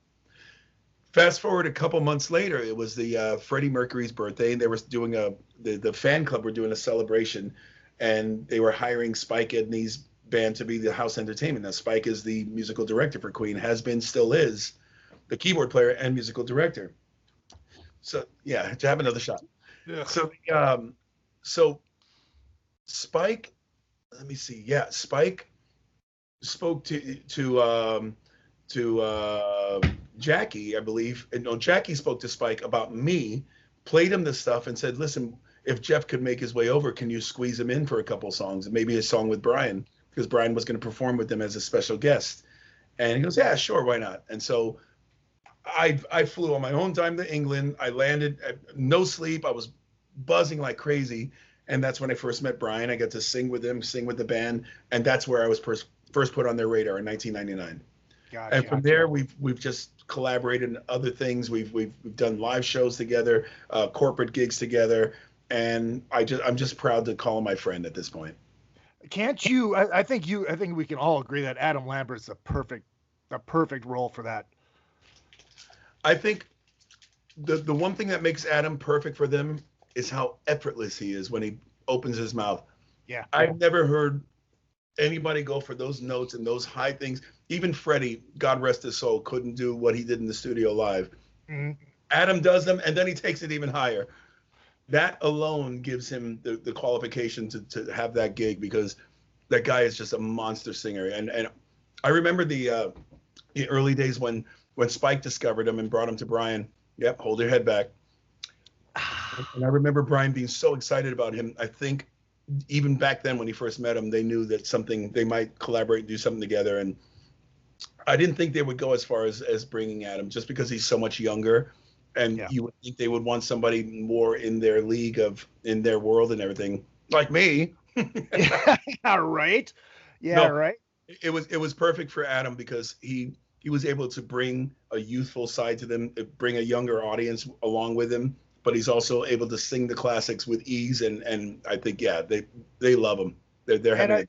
Fast forward a couple months later, it was the Freddie Mercury's birthday, and they were doing the fan club were doing a celebration, and they were hiring Spike Edney's band to be the house entertainment. Now, Spike is the musical director for Queen, has been, still is, the keyboard player and musical director. So yeah, to have another shot. Yeah. So Spike, let me see. Yeah, Spike spoke to Jackie, I believe. No, Jackie spoke to Spike about me, played him the stuff, and said, listen, if Jeff could make his way over, can you squeeze him in for a couple songs? And maybe a song with Brian, because Brian was going to perform with them as a special guest. And he goes, yeah, sure, why not? And so I flew on my own time to England. I landed, no sleep. I was buzzing like crazy. And that's when I first met Brian. I got to sing with him, sing with the band. And that's where I was first put on their radar in 1999. Gotcha. And from there, we've just collaborated in other things. We've done live shows together, corporate gigs together. And I'm just proud to call him my friend at this point. Can't you? I think we can all agree that Adam Lambert's the perfect role for that. I think the one thing that makes Adam perfect for them is how effortless he is when he opens his mouth. Yeah. I've never heard anybody go for those notes and those high things. Even Freddie, God rest his soul, couldn't do what he did in the studio live. Mm-hmm. Adam does them, and then he takes it even higher. That alone gives him the qualification to have that gig, because that guy is just a monster singer. And I remember the early days when Spike discovered him and brought him to Brian. Yep, hold your head back. And I remember Brian being so excited about him. I think even back then when he first met him, they knew that they might collaborate and do something together. And I didn't think they would go as far as bringing Adam, just because he's so much younger. And you would think they would want somebody more in their league in their world and everything, like me. Yeah, right. Yeah, no, right. It was perfect for Adam, because he was able to bring a youthful side to them, bring a younger audience along with him, but he's also able to sing the classics with ease. And I think, yeah, they love him. They're having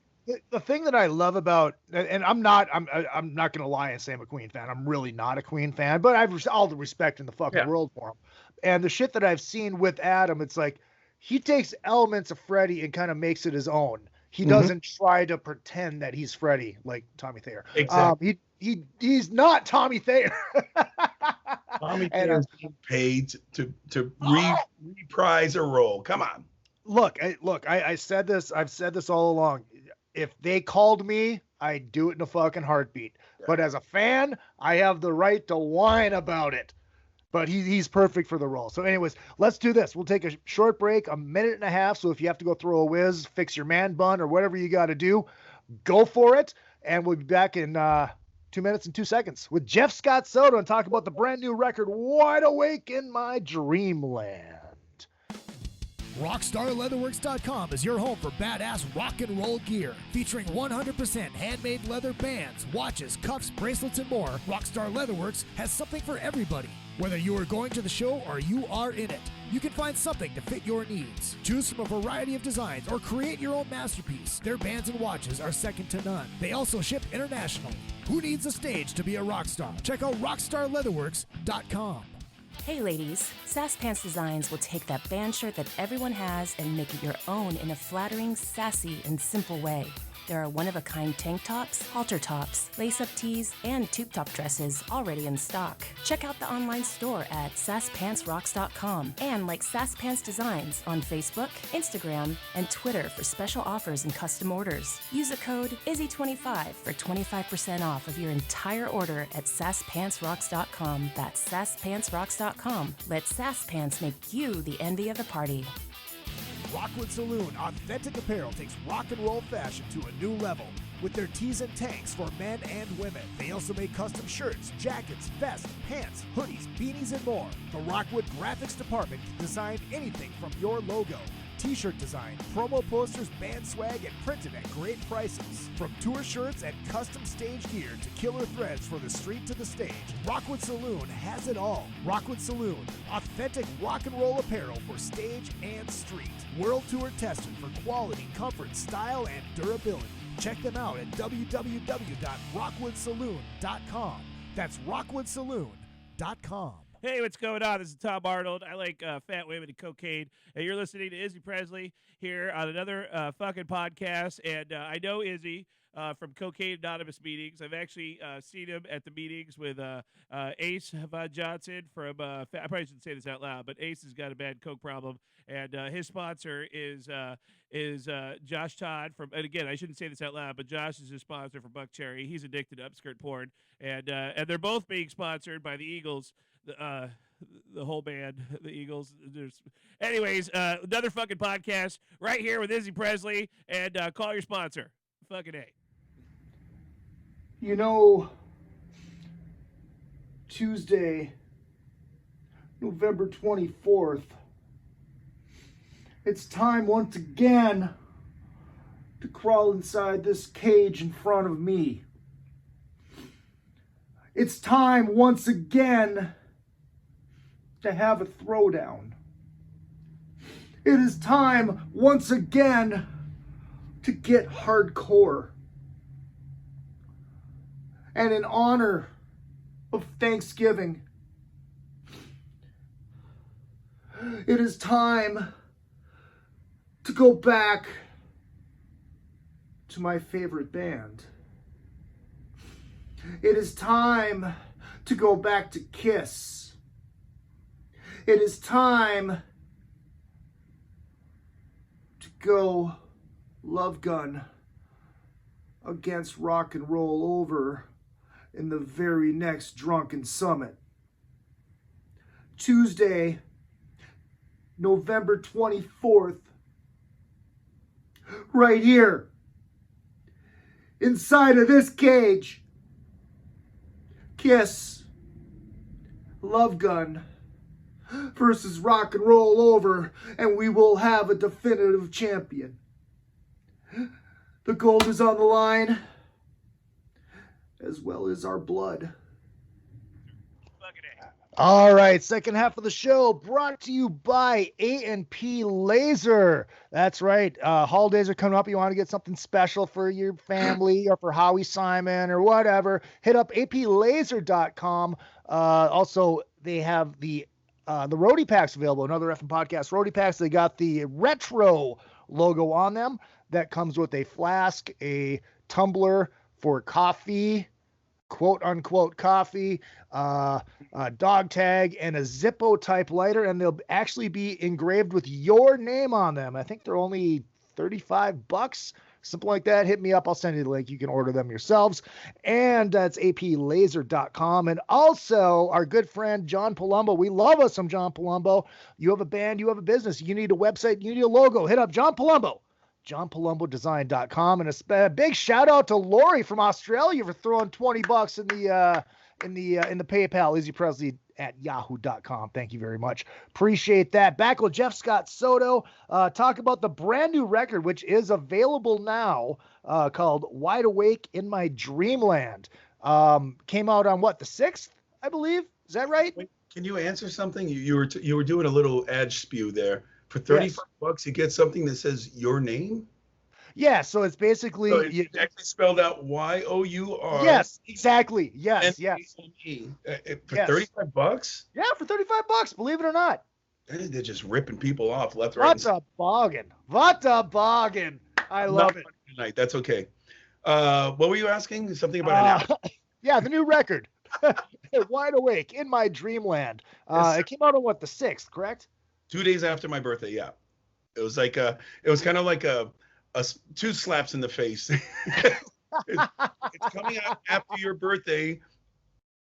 the thing that I love about, and I'm not going to lie and say I'm a Queen fan. I'm really not a Queen fan, but I've all the respect in the fucking world for him. And the shit that I've seen with Adam, it's like he takes elements of Freddie and kind of makes it his own. He doesn't try to pretend that he's Freddie like Tommy Thayer. Exactly. He's not Tommy Thayer. Tommy And, John's being paid to reprise a role. Come on. Look, I said this. I've said this all along. If they called me, I'd do it in a fucking heartbeat. Yeah. But as a fan, I have the right to whine about it. But he's perfect for the role. So anyways, let's do this. We'll take a short break, a minute and a half. So if you have to go throw a whiz, fix your man bun, or whatever you got to do, go for it. And we'll be back in 2 minutes and 2 seconds with Jeff Scott Soto and talk about the brand new record, Wide Awake in My Dreamland. RockstarLeatherworks.com is your home for badass rock and roll gear. Featuring 100% handmade leather bands, watches, cuffs, bracelets, and more, Rockstar Leatherworks has something for everybody. Whether you are going to the show or you are in it, you can find something to fit your needs. Choose from a variety of designs or create your own masterpiece. Their bands and watches are second to none. They also ship internationally. Who needs a stage to be a rock star? Check out RockstarLeatherworks.com. Hey ladies, Sass Pants Designs will take that band shirt that everyone has and make it your own in a flattering, sassy, and simple way. There are one-of-a-kind tank tops, halter tops, lace-up tees, and tube top dresses already in stock. Check out the online store at sasspantsrocks.com and like Sass Pants Designs on Facebook, Instagram, and Twitter for special offers and custom orders. Use the code IZZY25 for 25% off of your entire order at sasspantsrocks.com. That's sasspantsrocks.com. Let Sass Pants make you the envy of the party. Rockwood Saloon Authentic Apparel takes rock and roll fashion to a new level with their tees and tanks for men and women. They also make custom shirts, jackets, vests, pants, hoodies, beanies, and more. The Rockwood Graphics Department can design anything from your logo, t-shirt design, promo posters, band swag, and printed at great prices. From tour shirts and custom stage gear to killer threads for the street to the stage, Rockwood Saloon has it all. Rockwood Saloon, authentic rock and roll apparel for stage and street. World tour tested for quality, comfort, style, and durability. Check them out at www.rockwoodsaloon.com. That's rockwoodsaloon.com. Hey, what's going on? This is Tom Arnold. I like fat women and cocaine. And you're listening to Izzy Presley here on another fucking podcast. And I know Izzy from Cocaine Anonymous meetings. I've actually seen him at the meetings with Ace Von Johnson from, I probably shouldn't say this out loud, but Ace has got a bad coke problem. And his sponsor is Josh Todd from, and again, I shouldn't say this out loud, but Josh is his sponsor for Buck Cherry. He's addicted to upskirt porn. And they're both being sponsored by the Eagles. The whole band, the Eagles. Anyways, another fucking podcast right here with Izzy Presley, and call your sponsor. Fucking A. You know, Tuesday, November 24th, it's time once again to crawl inside this cage in front of me. It's time once again to have a throwdown. It is time once again to get hardcore. And in honor of Thanksgiving, it is time to go back to my favorite band. It is time to go back to Kiss. It is time to go Love Gun against Rock and Roll Over in the very next Drunken Summit. Tuesday, November 24th, right here, inside of this cage. Kiss, Love Gun versus Rock and Roll Over, and we will have a definitive champion. The gold is on the line, as well as our blood. All right, second half of the show brought to you by A&P Laser. That's right. Holidays are coming up. You want to get something special for your family or for Howie Simon or whatever, hit up aplaser.com. Also, they have the Roadie Packs available, another effing podcast. Roadie Packs, they got the retro logo on them that comes with a flask, a tumbler for coffee, quote unquote coffee, dog tag, and a Zippo type lighter, and they'll actually be engraved with your name on them. I think they're only $35, something like that. Hit me up. I'll send you the link. You can order them yourselves. And that's aplaser.com. And also our good friend, John Palumbo. We love us some John Palumbo. You have a band, you have a business, you need a website, you need a logo. Hit up John Palumbo. JohnPalumboDesign.com, and a big shout out to Lori from Australia for throwing $20 in the PayPal, izzypresley@yahoo.com. Thank you very much. Appreciate that. Back with Jeff Scott Soto, talk about the brand new record, which is available now, called Wide Awake in My Dreamland. Came out on what, the 6th, I believe? Is that right? Wait, can you answer something? You were doing a little ad spew there. For $35, you get something that says your name? Yeah, so it's basically... So it's actually spelled out Y-O-U-R. Yes, exactly. Yes, yes. For $35? Yeah, for $35, believe it or not. They're just ripping people off left, right. What a bargain. I love it. Tonight. That's okay. What were you asking? Something about yeah, the new record. Wide Awake in My Dreamland. It came out on what, the 6th, correct? 2 days after my birthday, yeah. It was like it was kind of like a 2 slaps in the face. It's coming out after your birthday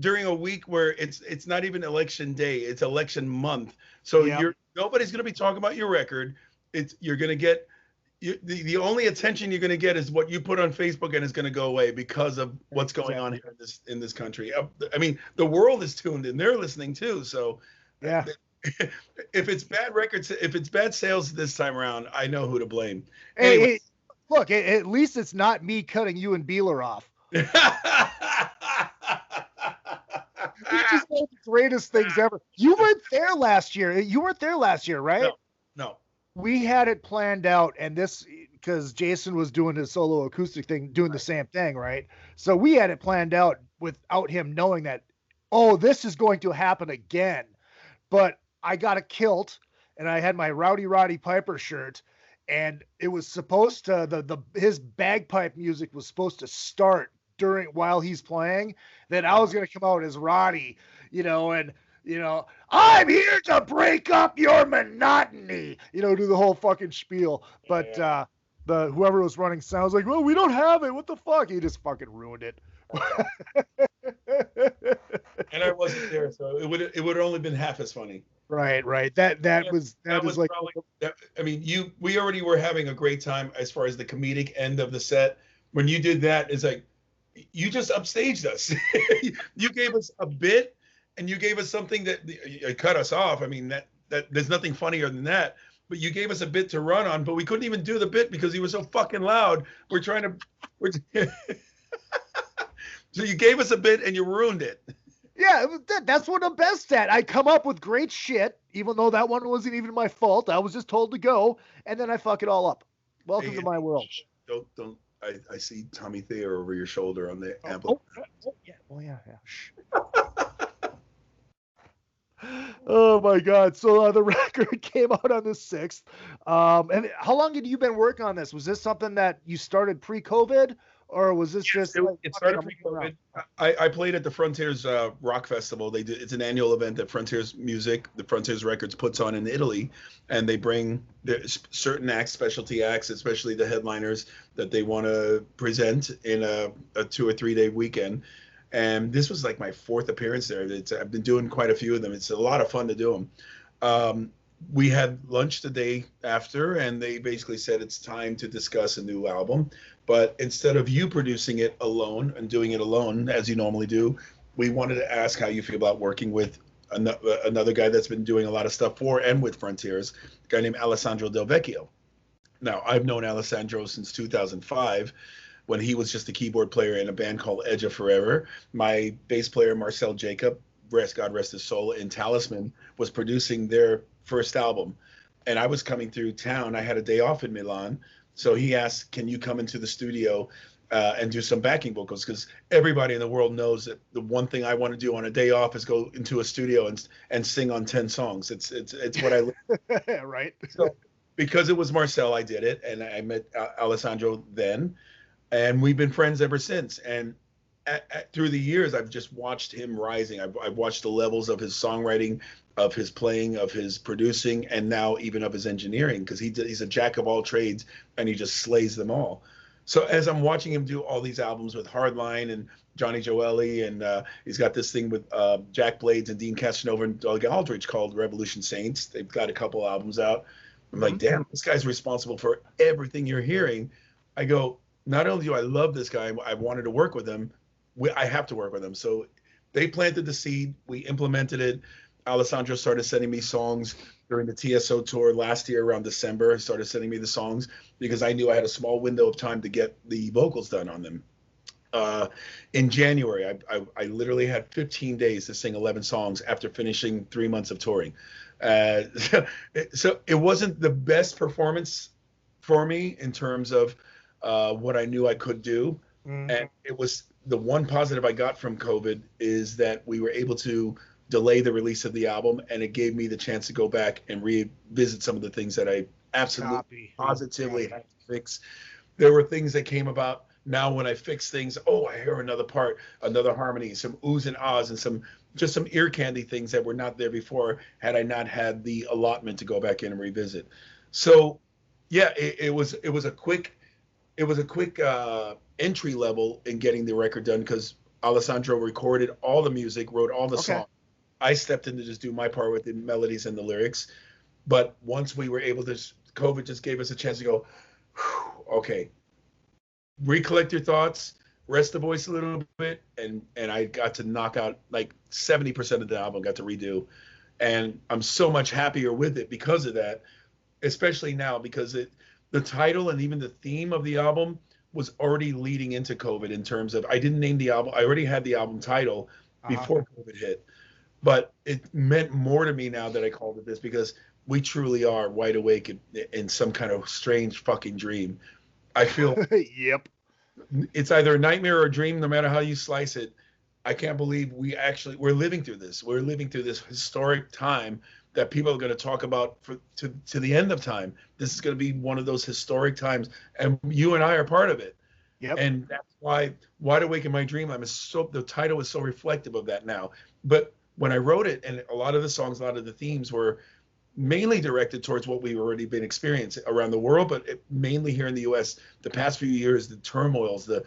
during a week where it's not even election day, it's election month. So nobody's going to be talking about your record. You're going to get the only attention you're going to get is what you put on Facebook, and it's going to go away because of what's going on here in this country. I mean, the world is tuned in; they're listening too. So yeah. If it's bad records, if it's bad sales this time around, I know who to blame. Hey, look, at least it's not me cutting you and Bieler off. Which is one of the greatest things ever. You weren't there last year. You weren't there last year, right? No. We had it planned out, and this because Jason was doing his solo acoustic thing, doing the same thing, right? So we had it planned out without him knowing that, this is going to happen again. But I got a kilt, and I had my Roddy Piper shirt, and it was supposed to his bagpipe music was supposed to start while he's playing. Then I was gonna come out as Roddy, and I'm here to break up your monotony, do the whole fucking spiel. But whoever was running sound was like, well, we don't have it. What the fuck? He just fucking ruined it. And I wasn't there, so it would have only been half as funny. Right. That was like, I mean, we already were having a great time as far as the comedic end of the set. When you did that, it's like you just upstaged us. You gave us a bit, and you gave us something that cut us off. I mean, that there's nothing funnier than that. But you gave us a bit to run on, but we couldn't even do the bit because he was so fucking loud. So you gave us a bit and you ruined it. Yeah, that's what I'm best at. I come up with great shit, even though that one wasn't even my fault. I was just told to go, and then I fuck it all up. Welcome to my world. Don't. I see Tommy Thayer over your shoulder on the amplifier. Yeah. Shh. Oh my God! So the record came out on the 6th. And how long had you been working on this? Was this something that you started pre-COVID? Or was this just? It started pre-COVID. I played at the Frontiers Rock Festival. It's an annual event that Frontiers Music, the Frontiers Records, puts on in Italy, and they bring certain acts, specialty acts, especially the headliners that they want to present in a 2 or 3 day weekend. And this was like my 4th appearance there. I've been doing quite a few of them. It's a lot of fun to do them. We had lunch the day after, and they basically said it's time to discuss a new album. But instead of you producing it alone and doing it alone, as you normally do, we wanted to ask how you feel about working with another guy that's been doing a lot of stuff for and with Frontiers, a guy named Alessandro Del Vecchio. Now, I've known Alessandro since 2005, when he was just a keyboard player in a band called Edge of Forever. My bass player, Marcel Jacob, God rest his soul, in Talisman, was producing their first album. And I was coming through town. I had a day off in Milan. So he asked, can you come into the studio and do some backing vocals? Because everybody in the world knows that the one thing I want to do on a day off is go into a studio and sing on 10 songs. It's what I live. Right. So because it was Marcel, I did it. And I met Alessandro then. And we've been friends ever since. And through the years, I've just watched him rising. I've watched the levels of his songwriting, of his playing, of his producing, and now even of his engineering, because he's a jack of all trades and he just slays them all. So as I'm watching him do all these albums with Hardline and Johnny Joeli, and he's got this thing with Jack Blades and Dean Casanova and Doug Aldrich called Revolution Saints. They've got a couple albums out. I'm like, damn, this guy's responsible for everything you're hearing. I go, not only do I love this guy, I wanted to work with him, I have to work with him. So they planted the seed. We implemented it. Alessandro started sending me songs during the TSO tour last year around December. He started sending me the songs because I knew I had a small window of time to get the vocals done on them. In January, I literally had 15 days to sing 11 songs after finishing 3 months of touring. So it wasn't the best performance for me in terms of what I knew I could do. And it was the one positive I got from COVID is that we were able to delay the release of the album, and it gave me the chance to go back and revisit some of the things that I absolutely positively had to fix. There were things that came about now when I fix things. Oh, I hear another part, another harmony, some oohs and ahs, and some ear candy things that were not there before had I not had the allotment to go back in and revisit. So yeah, it was a quick entry level in getting the record done, because Alessandro recorded all the music, wrote all the songs. I stepped in to just do my part with the melodies and the lyrics. But once we were able to, COVID just gave us a chance to go, okay, recollect your thoughts, rest the voice a little bit, and I got to knock out like 70% of the album, got to redo. And I'm so much happier with it because of that, especially now, because the title and even the theme of the album was already leading into COVID in terms of, I didn't name the album. I already had the album title before COVID hit. But it meant more to me now that I called it this, because we truly are wide awake in some kind of strange fucking dream. I feel yep. It's either a nightmare or a dream, no matter how you slice it. I can't believe we're living through this. We're living through this historic time that people are going to talk about to the end of time. This is going to be one of those historic times, and you and I are part of it. Yep. And that's why Wide Awake in My Dreamland the title is so reflective of that now. But when I wrote it, and a lot of the songs, a lot of the themes were mainly directed towards what we've already been experiencing around the world, but mainly here in the U.S. The past few years, the turmoils, the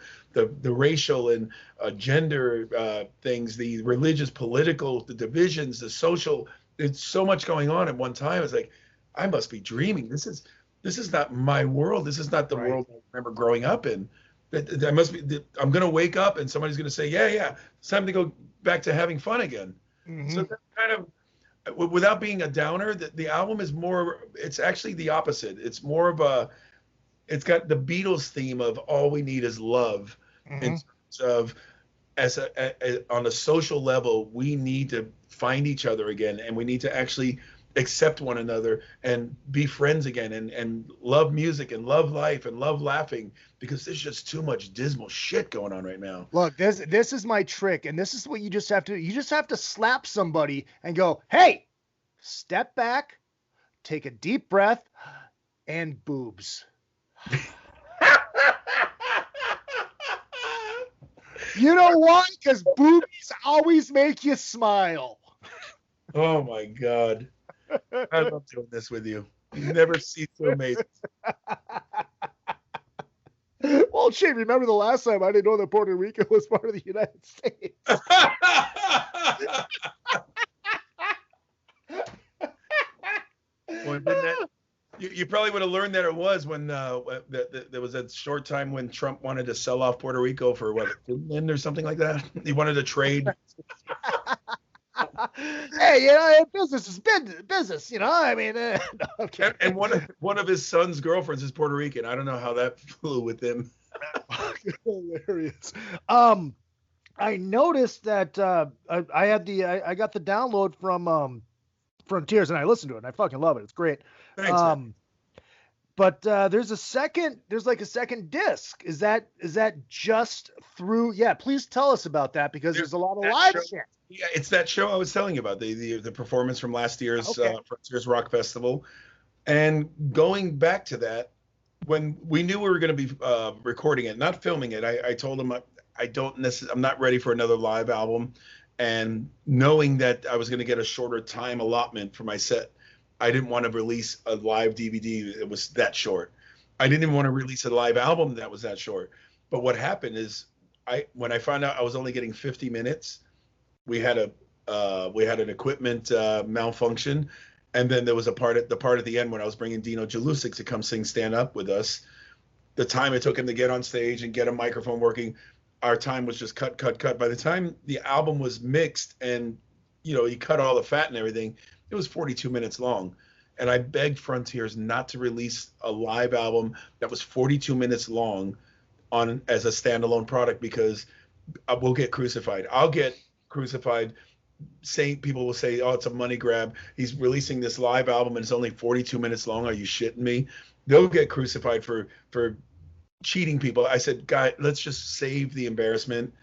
racial and gender things, the religious, political, the divisions, the social. There's so much going on at one time. It's like, I must be dreaming. This is not my world. This is not the world I remember growing up in. That must be. I'm gonna wake up and somebody's gonna say, yeah, it's time to go back to having fun again. So that's kind of, without being a downer, the album is more, it's actually the opposite. It's more of it's got the Beatles theme of all we need is love. In terms of, on a social level, we need to find each other again, and we need to actually accept one another and be friends again, and love music and love life and love laughing, because there's just too much dismal shit going on right now. Look, this is my trick, and this is what you just have to slap somebody and go, hey, step back, take a deep breath, and boobs. You know why? Because boobies always make you smile. Oh my God. I love doing this with you. You never cease to amaze. Well, Shane, remember the last time I didn't know that Puerto Rico was part of the United States. Well, you probably would have learned that it was when there was a short time when Trump wanted to sell off Puerto Rico for Finland or something like that. He wanted to trade. Hey, business is business, I mean. No, okay. And one of his son's girlfriends is Puerto Rican. I don't know how that flew with him. Hilarious. I noticed that I got the download from Frontiers, and I listened to it, and I fucking love it. It's great. Thanks, but there's like a second disc. Is that just through? Yeah, please tell us about that, because there's a lot of live shit. Yeah, it's that show I was telling you about, the performance from last year's Frontiers Rock Festival. And going back to that, when we knew we were going to be recording it, not filming it, I told him I'm not ready for another live album. And knowing that I was going to get a shorter time allotment for my set, I didn't want to release a live DVD that was that short. I didn't even want to release a live album that was that short. But what happened is, when I found out I was only getting 50 minutes, we had an equipment malfunction, and then there was the part at the end when I was bringing Dino Jalusic to come sing Stand Up with us. The time it took him to get on stage and get a microphone working, our time was just cut. By the time the album was mixed and, he cut all the fat and everything, it was 42 minutes long. And I begged Frontiers not to release a live album that was 42 minutes long as a standalone product, because we'll get crucified. I'll get crucified. People will say, oh, it's a money grab. He's releasing this live album and it's only 42 minutes long. Are you shitting me? They'll get crucified for cheating people. I said, guy, let's just save the embarrassment.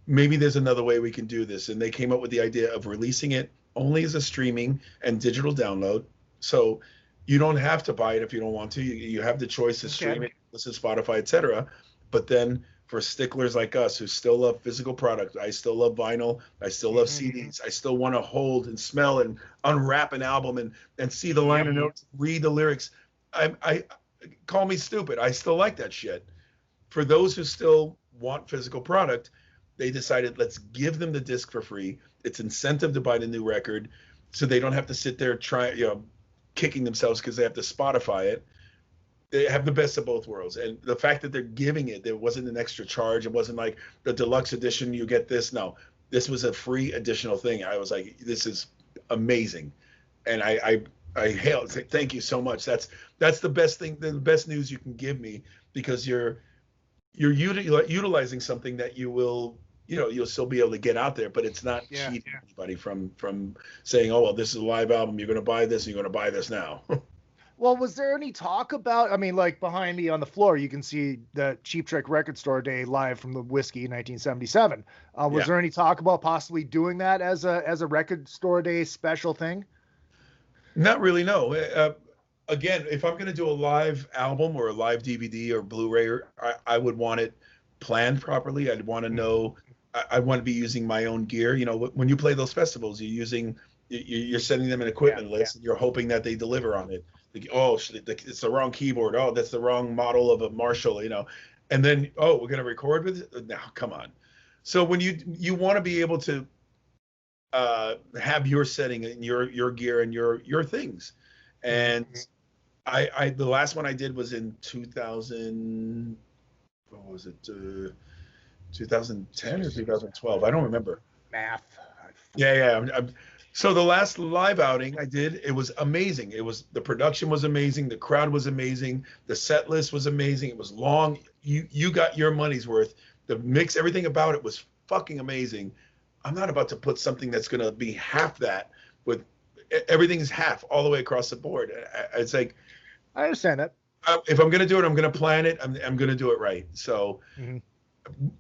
Maybe there's another way we can do this. And they came up with the idea of releasing it only as a streaming and digital download. So you don't have to buy it if you don't want to. You have the choice to stream it, listen to Spotify, etc. But then for sticklers like us who still love physical product, I still love vinyl, I still love CDs, I still want to hold and smell and unwrap an album and see the liner notes, read the lyrics. I call me stupid. I still like that shit. For those who still want physical product, they decided, let's give them the disc for free. It's incentive to buy the new record, so they don't have to sit there kicking themselves because they have to Spotify it. They have the best of both worlds. And the fact that they're giving it, there wasn't an extra charge. It wasn't like the deluxe edition, you get this. No, this was a free additional thing. I was like, this is amazing. And I hail, thank you so much. That's the best thing, the best news you can give me, because you're utilizing something that you'll still be able to get out there, but it's not cheating anybody from saying, oh, well, this is a live album, you're going to buy this, and you're going to buy this now. Well, was there any talk about, like behind me on the floor, you can see the Cheap Trick Record Store Day live from the Whiskey 1977. Was there any talk about possibly doing that as a Record Store Day special thing? Not really, no. Again, if I'm going to do a live album or a live DVD or Blu-ray, I would want it planned properly. I'd want to know, I want to be using my own gear. When you play those festivals, you're sending them an equipment list, and you're hoping that they deliver on it. It's the wrong keyboard. Oh, that's the wrong model of a Marshall, and then, oh, we're going to record with it? Now, come on. So when you want to be able to have your setting and your gear and your things. And I the last one I did was in 2000, what was it, 2010 or 2012? I don't remember. Math. So the last live outing I did, it was amazing. The production was amazing. The crowd was amazing. The set list was amazing. It was long. You got your money's worth. The mix, everything about it was fucking amazing. I'm not about to put something that's going to be half that, with everything is half all the way across the board. It's like, I understand that. If I'm going to do it, I'm going to plan it. I'm going to do it right. So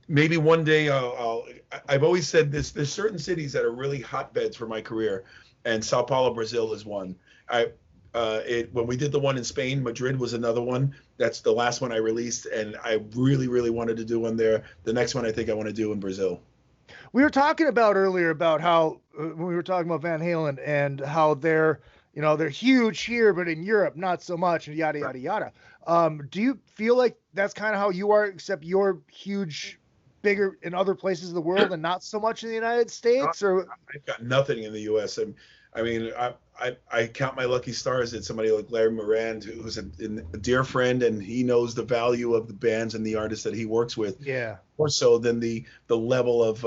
maybe one day I've always said this, there's certain cities that are really hotbeds for my career, and Sao Paulo, Brazil is one. When we did the one in Spain, Madrid was another one. That's the last one I released, and I really, really wanted to do one there. The next one I think I want to do in Brazil. We were talking about earlier about how when we were talking about Van Halen and how they're huge here, but in Europe not so much, and yada yada yada. Do you feel like that's kind of how you are, except you're huge, bigger in other places of the world and not so much in the United States? Or I've got nothing in the U.S. I count my lucky stars that somebody like Larry Morand, who's a dear friend, and he knows the value of the bands and the artists that he works with. Yeah. More so than the level of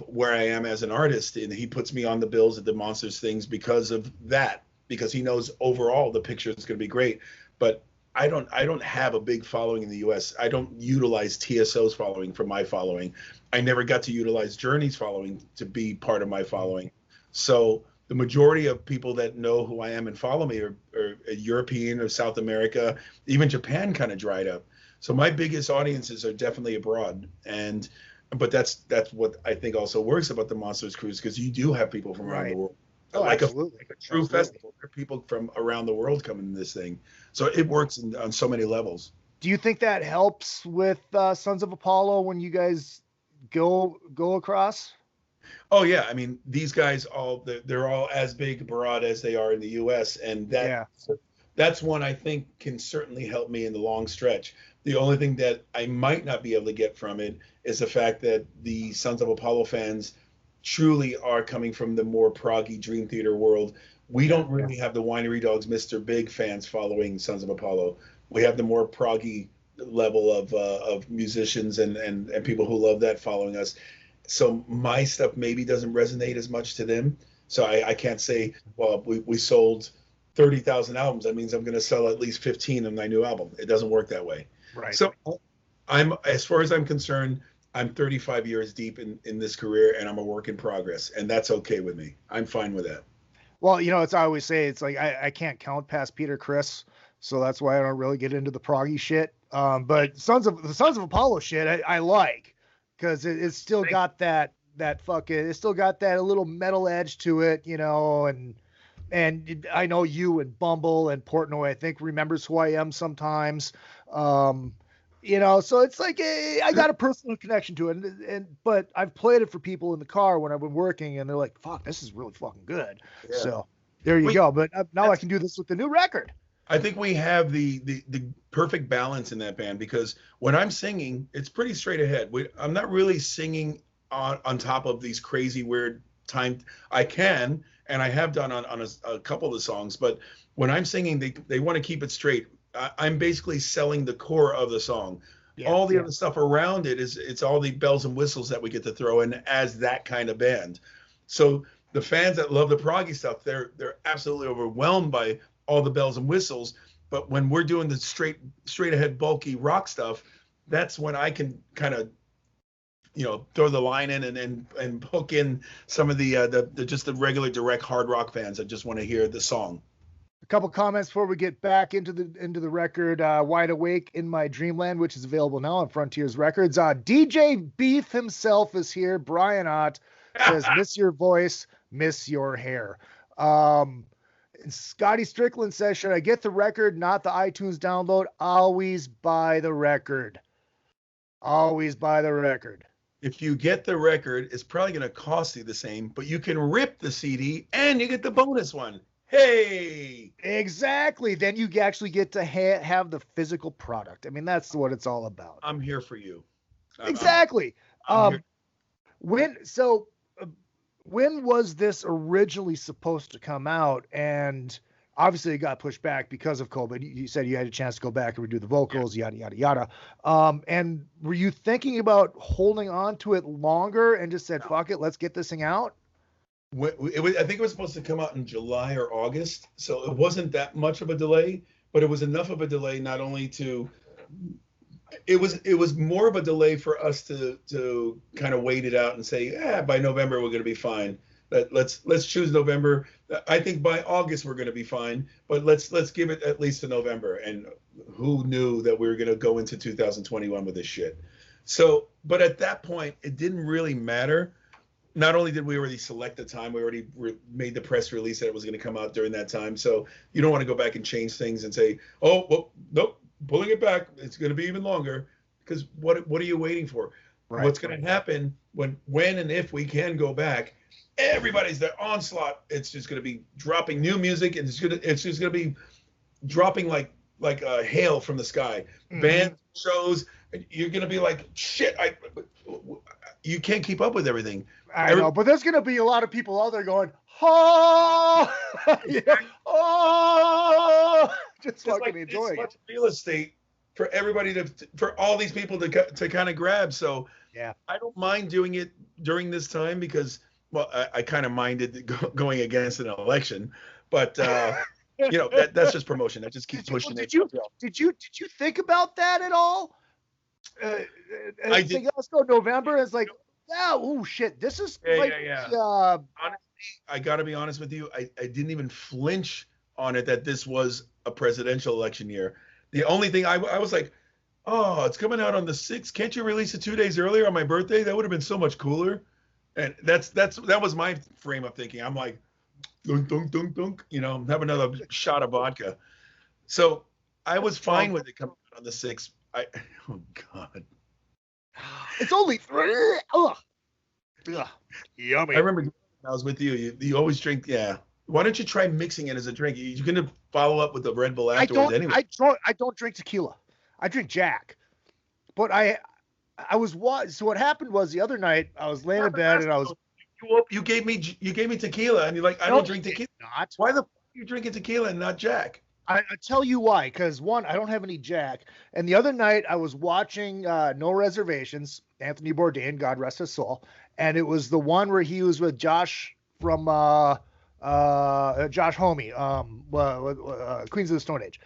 where I am as an artist, and he puts me on the bills at the Monsters things because of that, because he knows overall the picture is going to be great. But I don't have a big following in the U.S. I don't utilize TSO's following for my following. I never got to utilize Journey's following to be part of my following. So the majority of people that know who I am and follow me are European or South America. Even Japan kind of dried up. So my biggest audiences are definitely abroad. But that's what I think also works about the Monsters Cruise, because you do have people from around the world. Oh, like absolutely. A true festival. There are people from around the world coming to this thing. So it works on so many levels. Do you think that helps with Sons of Apollo when you guys go across? Oh yeah, I mean these guys they're all as big abroad as they are in the U.S. and that's one I think can certainly help me in the long stretch. The only thing that I might not be able to get from it is the fact that the Sons of Apollo fans truly are coming from the more proggy Dream Theater world. We don't really have the Winery Dogs, Mr. Big fans following Sons of Apollo. We have the more proggy level of musicians and people who love that following us. So my stuff maybe doesn't resonate as much to them. So I can't say, well, we sold 30,000 albums. That means I'm going to sell at least 15 of my new album. It doesn't work that way. Right. So as far as I'm concerned, I'm 35 years deep in this career and I'm a work in progress. And that's okay with me. I'm fine with that. Well, it's I always say, it's like, I can't count past Peter Criss. So that's why I don't really get into the proggy shit. But the Sons of Apollo shit, I like, because it's still got that fucking, it's still got that little metal edge to it, and I know you and Bumble and Portnoy, I think, remembers who I am sometimes. So it's like I got a personal connection to it, but I've played it for people in the car when I've been working, and they're like, "Fuck, this is really fucking good." Yeah. So there you go. But now I can do this with the new record. I think we have the perfect balance in that band, because when I'm singing, it's pretty straight ahead. I'm not really singing on top of these crazy weird time. I can, and I have done on a couple of the songs, but when I'm singing, they want to keep it straight. I'm basically selling the core of the song. Yeah, all the other stuff around it's all the bells and whistles that we get to throw in as that kind of band. So the fans that love the proggy stuff, they're absolutely overwhelmed by all the bells and whistles. But when we're doing the straight ahead bulky rock stuff, that's when I can kind of throw the line in and hook in some of the just the regular direct hard rock fans that just want to hear the song. A couple comments before we get back into the record. Wide Awake in My Dreamland, which is available now on Frontiers Records. DJ Beef himself is here. Brian Ott says, "Miss your voice, miss your hair." Scotty Strickland says, "Should I get the record, not the iTunes download?" Always buy the record. Always buy the record. If you get the record, it's probably going to cost you the same, but you can rip the CD and you get the bonus one. Hey! Exactly. Then you actually get to have the physical product. I mean, that's what it's all about. I'm here for you. Exactly. When was this originally supposed to come out? And obviously it got pushed back because of COVID. You said you had a chance to go back and redo the vocals, yada, yada, yada. And were you thinking about holding on to it longer and just said, fuck it, let's get this thing out? I think it was supposed to come out in July or August. So it wasn't that much of a delay, but it was enough of a delay not only to... It was more of a delay for us to kind of wait it out and say, by November we're going to be fine. Let's choose November. I think by August we're going to be fine, but let's give it at least to November. And who knew that we were going to go into 2021 with this shit? So, but at that point, it didn't really matter. Not only did we already select the time, we already made the press release that it was going to come out during that time. So you don't want to go back and change things and say, oh, well, nope, pulling it back, it's going to be even longer. Because what are you waiting for? Right. What's going to happen when and if we can go back? Everybody's there onslaught. It's just going to be dropping new music, and it's just going to be dropping like hail from the sky. Mm-hmm. Band shows, you're going to be like, shit, you can't keep up with everything. I know, but there's going to be a lot of people out there going, oh, yeah, oh, just fucking enjoying it. Real estate for everybody for all these people to kind of grab. So yeah, I don't mind doing it during this time because, well, I kind of minded going against an election, but that's just promotion. I just keep pushing it. Did you think about that at all? I did. Let's go November. It's like, oh shit, this is yeah. Honestly, I got to be honest with you. I didn't even flinch on it that this was a presidential election year. The only thing I was like, oh, it's coming out on the 6th. Can't you release it 2 days earlier on my birthday? That would have been so much cooler. And that was my frame of thinking. I'm like, dunk, dunk, dunk, dunk, have another shot of vodka. So I was fine with it coming out on the 6th. Oh God. It's only 3. Ugh. Ugh. Yummy. I remember when I was with you. You always drink. Yeah. Why don't you try mixing it as a drink? You're gonna follow up with the Red Bull afterwards anyway. I don't drink tequila. I drink Jack. But I was so what happened was the other night I was laying in bed and I was you gave me tequila and you're like, I don't drink tequila. Not. Why the fuck are you drinking tequila and not Jack? I tell you why, because one, I don't have any Jack, and the other night I was watching No Reservations, Anthony Bourdain, God rest his soul, and it was the one where he was with Josh from Josh Homme, Queens of the Stone Age,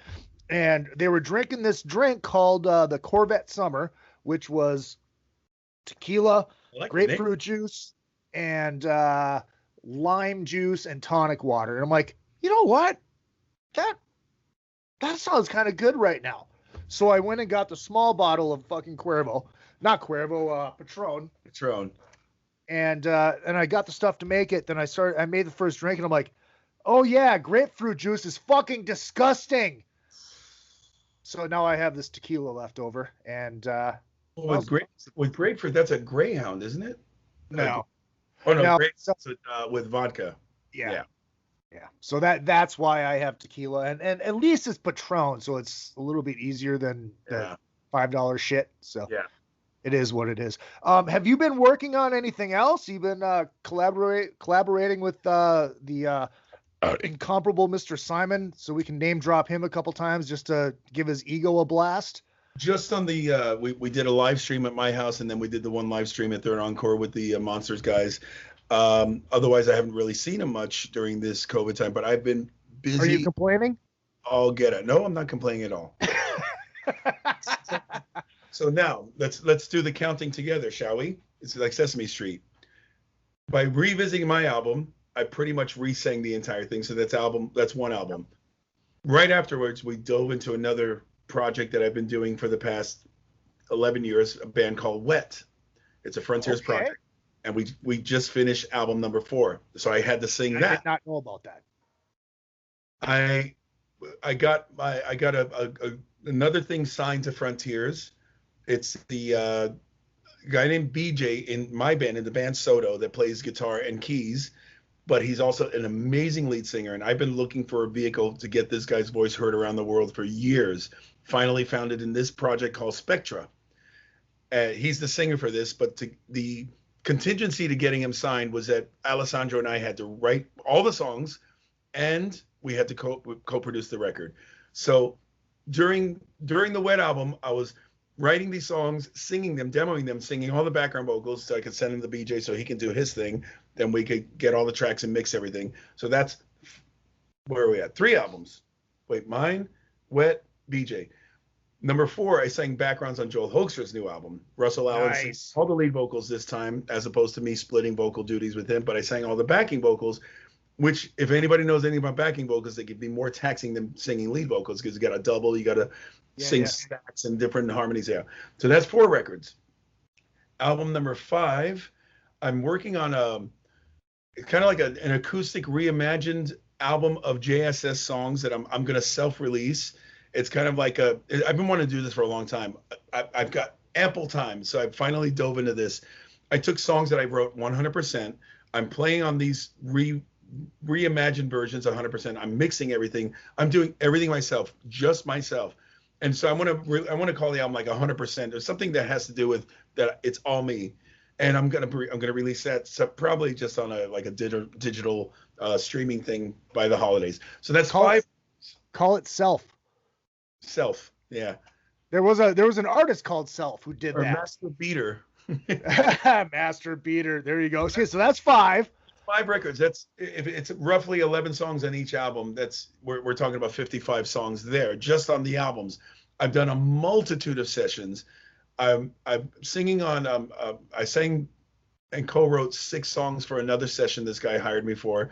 and they were drinking this drink called the Corvette Summer, which was tequila, grapefruit juice, and lime juice and tonic water, and I'm like, you know what, that sounds kind of good right now. So I went and got the small bottle of fucking Patron. Patron. And I got the stuff to make it. Then I made the first drink and I'm like, oh yeah, grapefruit juice is fucking disgusting. So now I have this tequila left over. And with grapefruit, that's a Greyhound, isn't it? No. Oh no, no, grapefruit with vodka. Yeah. So that's why I have tequila, and at least it's Patron, so it's a little bit easier than the $5 shit. So it is what it is. Have you been working on anything else? You've been collaborating with the incomparable Mr. Simon, so we can name drop him a couple times just to give his ego a blast. Just on the we did a live stream at my house, and then we did the one live stream at Third Encore with the Monsters guys. Otherwise, I haven't really seen him much during this COVID time, but I've been busy. Are you complaining? I'll get it. No, I'm not complaining at all. So now let's do the counting together, shall we? It's like Sesame Street. By revisiting my album, I pretty much re-sang the entire thing. So that's one album. Right afterwards, we dove into another project that I've been doing for the past 11 years, a band called Wet. It's a Frontiers project. And we just finished album number 4, so I had to sing that. I did not know about that. I got another thing signed to Frontiers. It's the guy named BJ in my band, in the band Soto, that plays guitar and keys, but he's also an amazing lead singer. And I've been looking for a vehicle to get this guy's voice heard around the world for years. Finally found it in this project called Spectra. He's the singer for this, but the contingency to getting him signed was that Alessandro and I had to write all the songs, and we had to co-produce the record. So during the Wet album, I was writing these songs, singing them, demoing them, singing all the background vocals so I could send them to BJ so he can do his thing. Then we could get all the tracks and mix everything. So that's where are we at? 3 albums. Wait, mine, Wet, BJ. Number 4, I sang backgrounds on Joel Hoekstra's new album. Russell Allen sang all the lead vocals this time, as opposed to me splitting vocal duties with him. But I sang all the backing vocals, which, if anybody knows anything about backing vocals, they could be more taxing than singing lead vocals, because you got to double, you got to sing stacks and different harmonies. Yeah. So that's 4 records. Album number 5, I'm working on kind of like an acoustic reimagined album of JSS songs that I'm going to self-release. It's kind of like I've been wanting to do this for a long time. I've got ample time, so I finally dove into this. I took songs that I wrote 100%. I'm playing on these reimagined versions 100%. I'm mixing everything. I'm doing everything myself, just myself. And so I want to call the album like 100%. There's something that has to do with that. It's all me. And I'm gonna release that probably just on a digital streaming thing by the holidays. So that's 5. Call it Self. Self, yeah. There was an artist called Self who did that. Master Beater. Master Beater. There you go. Okay, so that's 5. 5 records. It's roughly 11 songs on each album. We're talking about 55 songs there just on the albums. I've done a multitude of sessions. I'm singing on. I sang and co-wrote 6 songs for another session this guy hired me for.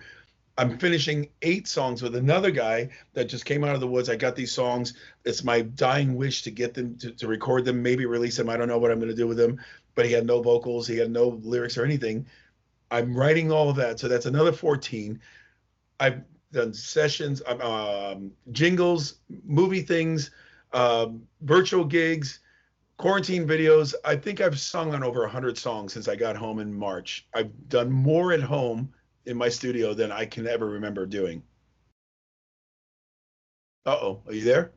I'm finishing 8 songs with another guy that just came out of the woods. I got these songs. It's my dying wish to get them, to record them, maybe release them. I don't know what I'm going to do with them, but he had no vocals. He had no lyrics or anything. I'm writing all of that. So that's another 14. I've done sessions, jingles, movie things. virtual gigs, quarantine videos. I think I've sung on over 100 songs since I got home in March. I've done more at home in my studio than I can ever remember doing. Uh-oh, are you there?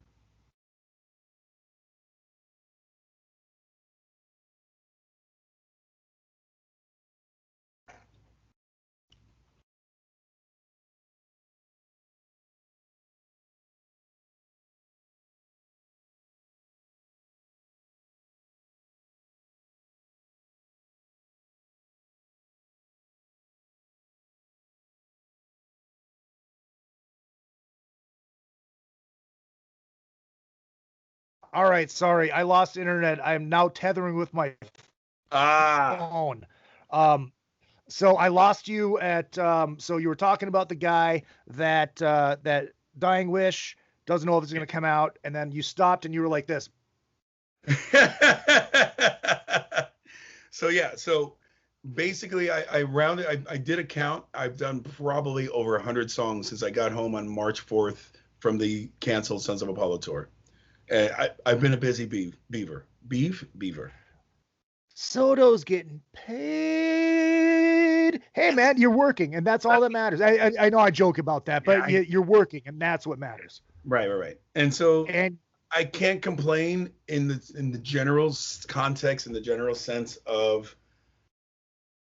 All right, sorry, I lost internet. I'm now tethering with my phone. So I lost you at. So you were talking about the guy that Dying Wish doesn't know if it's going to come out, and then you stopped and you were like this. So basically I did a count. I've done probably over 100 songs since I got home on March 4th from the canceled Sons of Apollo tour. I've been a busy beaver. Soto's getting paid. Hey man, you're working, and that's all that matters. I know I joke about that, but you're working, and that's what matters. Right. And so I can't complain in the general context, in the general sense of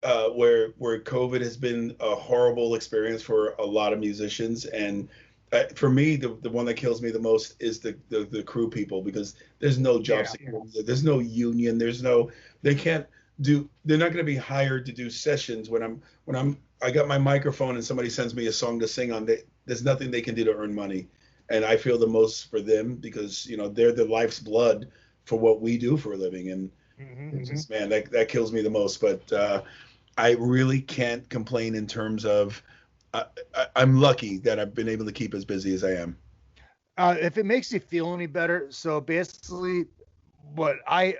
where COVID has been a horrible experience for a lot of musicians. And for me, the one that kills me the most is the crew people, because there's no job security, there's no union, they're not going to be hired to do sessions when I got my microphone and somebody sends me a song to sing on. There's nothing they can do to earn money. And I feel the most for them, because they're the life's blood for what we do for a living. And it's just, man, that kills me the most. But I really can't complain in terms of I'm lucky that I've been able to keep as busy as I am. If it makes you feel any better, so basically, I'm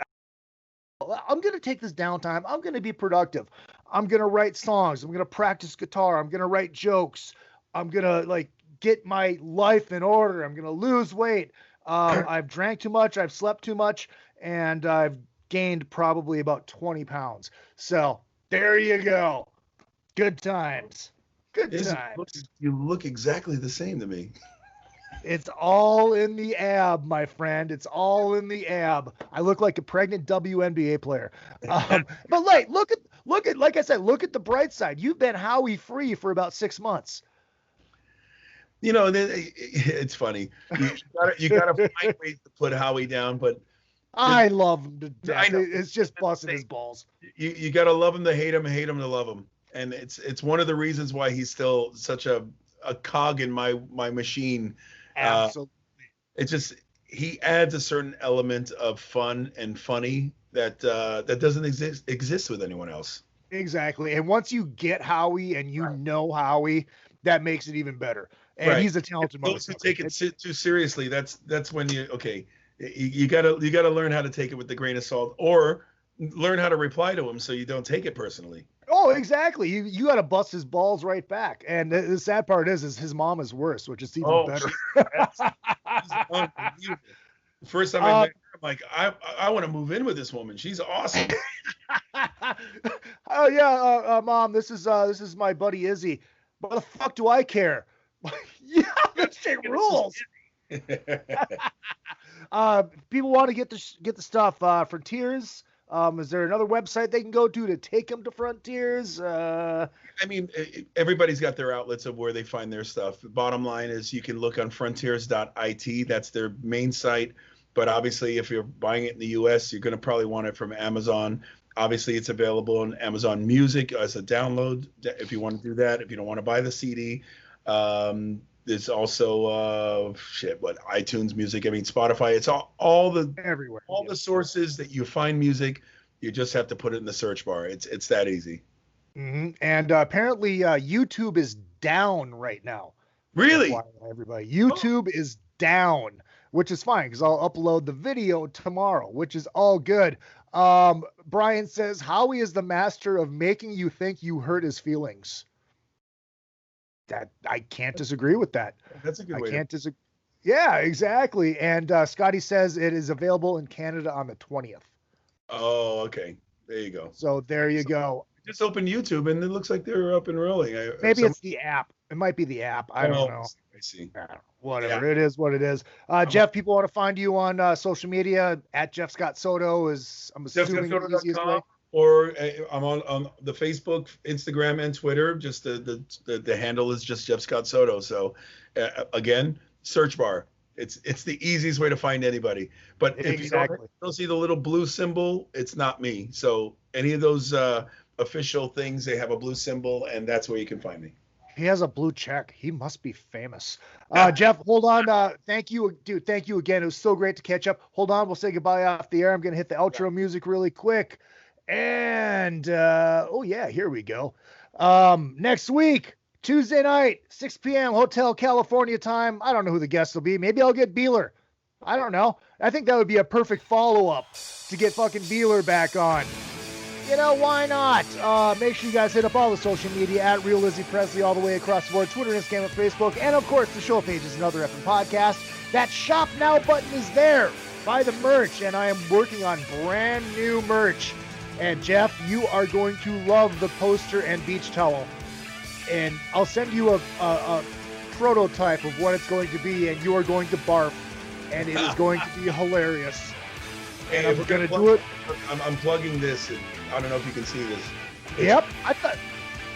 going to take this downtime. I'm going to be productive. I'm going to write songs. I'm going to practice guitar. I'm going to write jokes. I'm going to get my life in order. I'm going to lose weight. I've drank too much. I've slept too much, and I've gained probably about 20 pounds. So there you go. Good times. Good times. You look exactly the same to me. It's all in the ab, my friend. It's all in the ab. I look like a pregnant WNBA player. But look at, like I said, look at the bright side. You've been Howie free for about 6 months. It's funny. You gotta find ways to put Howie down, but I love him to death. It's just busting his balls. You gotta love him to hate him to love him. And it's one of the reasons why he's still such a cog in my machine. Absolutely. It's just, he adds a certain element of fun and funny that doesn't exist with anyone else. Exactly. And once you get Howie and know Howie, that makes it even better. And he's a talented motherfucker. Those who take it too seriously, that's when you gotta learn how to take it with the grain of salt, or learn how to reply to him so you don't take it personally. Oh, exactly. You got to bust his balls right back. And the sad part is his mom is worse, which is even better. First time I met her, I'm like, I want to move in with this woman. She's awesome. Oh yeah, Mom, this is my buddy Izzy. What the fuck do I care? Yeah, that shit rules. People want to get the stuff Frontiers. Is there another website they can go to take them to Frontiers? I mean, everybody's got their outlets of where they find their stuff. The bottom line is you can look on frontiers.it. That's their main site. But obviously, if you're buying it in the U.S., you're going to probably want it from Amazon. Obviously, it's available on Amazon Music as a download if you want to do that. If you don't want to buy the CD. There's also iTunes Music. I mean, Spotify. It's all everywhere. All the sources that you find music, you just have to put it in the search bar. It's that easy. Mm-hmm. And apparently, YouTube is down right now. Really? Everybody, YouTube is down, which is fine because I'll upload the video tomorrow, which is all good. Brian says Howie is the master of making you think you hurt his feelings. That I can't disagree with that. That's a good way. I can't disagree. Yeah, exactly. And Scotty says it is available in Canada on the 20th. Oh, okay. There you go. So there you go. Just open YouTube and it looks like they're up and rolling. Maybe it's the app. It might be the app. I don't know. I see. Whatever. Yeah. It is what it is. Jeff, people want to find you on social media at Jeff Scott Soto is, I'm assuming, the easiest way. Or I'm on the Facebook, Instagram, and Twitter. Just the handle is just Jeff Scott Soto. So again, search bar. It's the easiest way to find anybody. But if you don't see the little blue symbol, it's not me. So any of those official things, they have a blue symbol, and that's where you can find me. He has a blue check. He must be famous. Jeff, hold on. Thank you, dude. Thank you again. It was so great to catch up. Hold on. We'll say goodbye off the air. I'm going to hit the outro music really quick. And, oh, yeah, here we go. Next week, Tuesday night, 6 p.m., Hotel California time. I don't know who the guests will be. Maybe I'll get Bieler. I don't know. I think that would be a perfect follow-up to get fucking Bieler back on. You know, why not? Make sure you guys hit up all the social media at Real Izzy Presley all the way across the board, Twitter, Instagram, and Facebook. And, of course, the show page is another effing podcast. That Shop Now button is there. Buy the merch, and I am working on brand new merch. And, Jeff, you are going to love the poster and beach towel. And I'll send you a prototype of what it's going to be, and you are going to barf. And it is going to be hilarious. And I'm going to do it. I'm plugging this. And I don't know if you can see this. Yep. I thought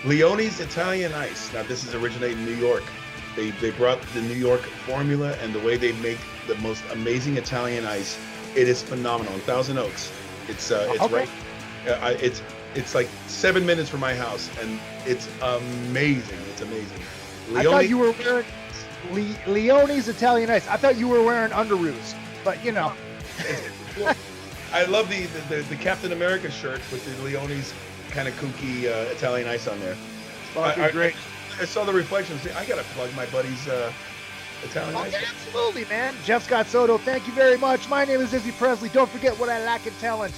Leone's Italian Ice. Now, this is originated in New York. They brought the New York formula and the way they make the most amazing Italian ice. It is phenomenal. Thousand Oaks. It's okay. Right. It's like 7 minutes from my house, and it's amazing. It's amazing. I thought you were wearing Leone's Italian Ice. I thought you were wearing underoos, but you know. I love the Captain America shirt with the Leone's kind of kooky Italian Ice on there. Fucking great. I saw the reflection. See, I gotta plug my buddy's Italian Ice. Absolutely, man. Jeff Scott Soto, thank you very much. My name is Izzy Presley. Don't forget what I lack in talent,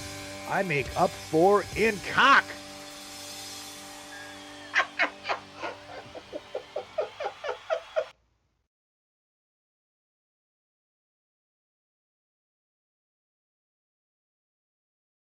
I make up for in cock.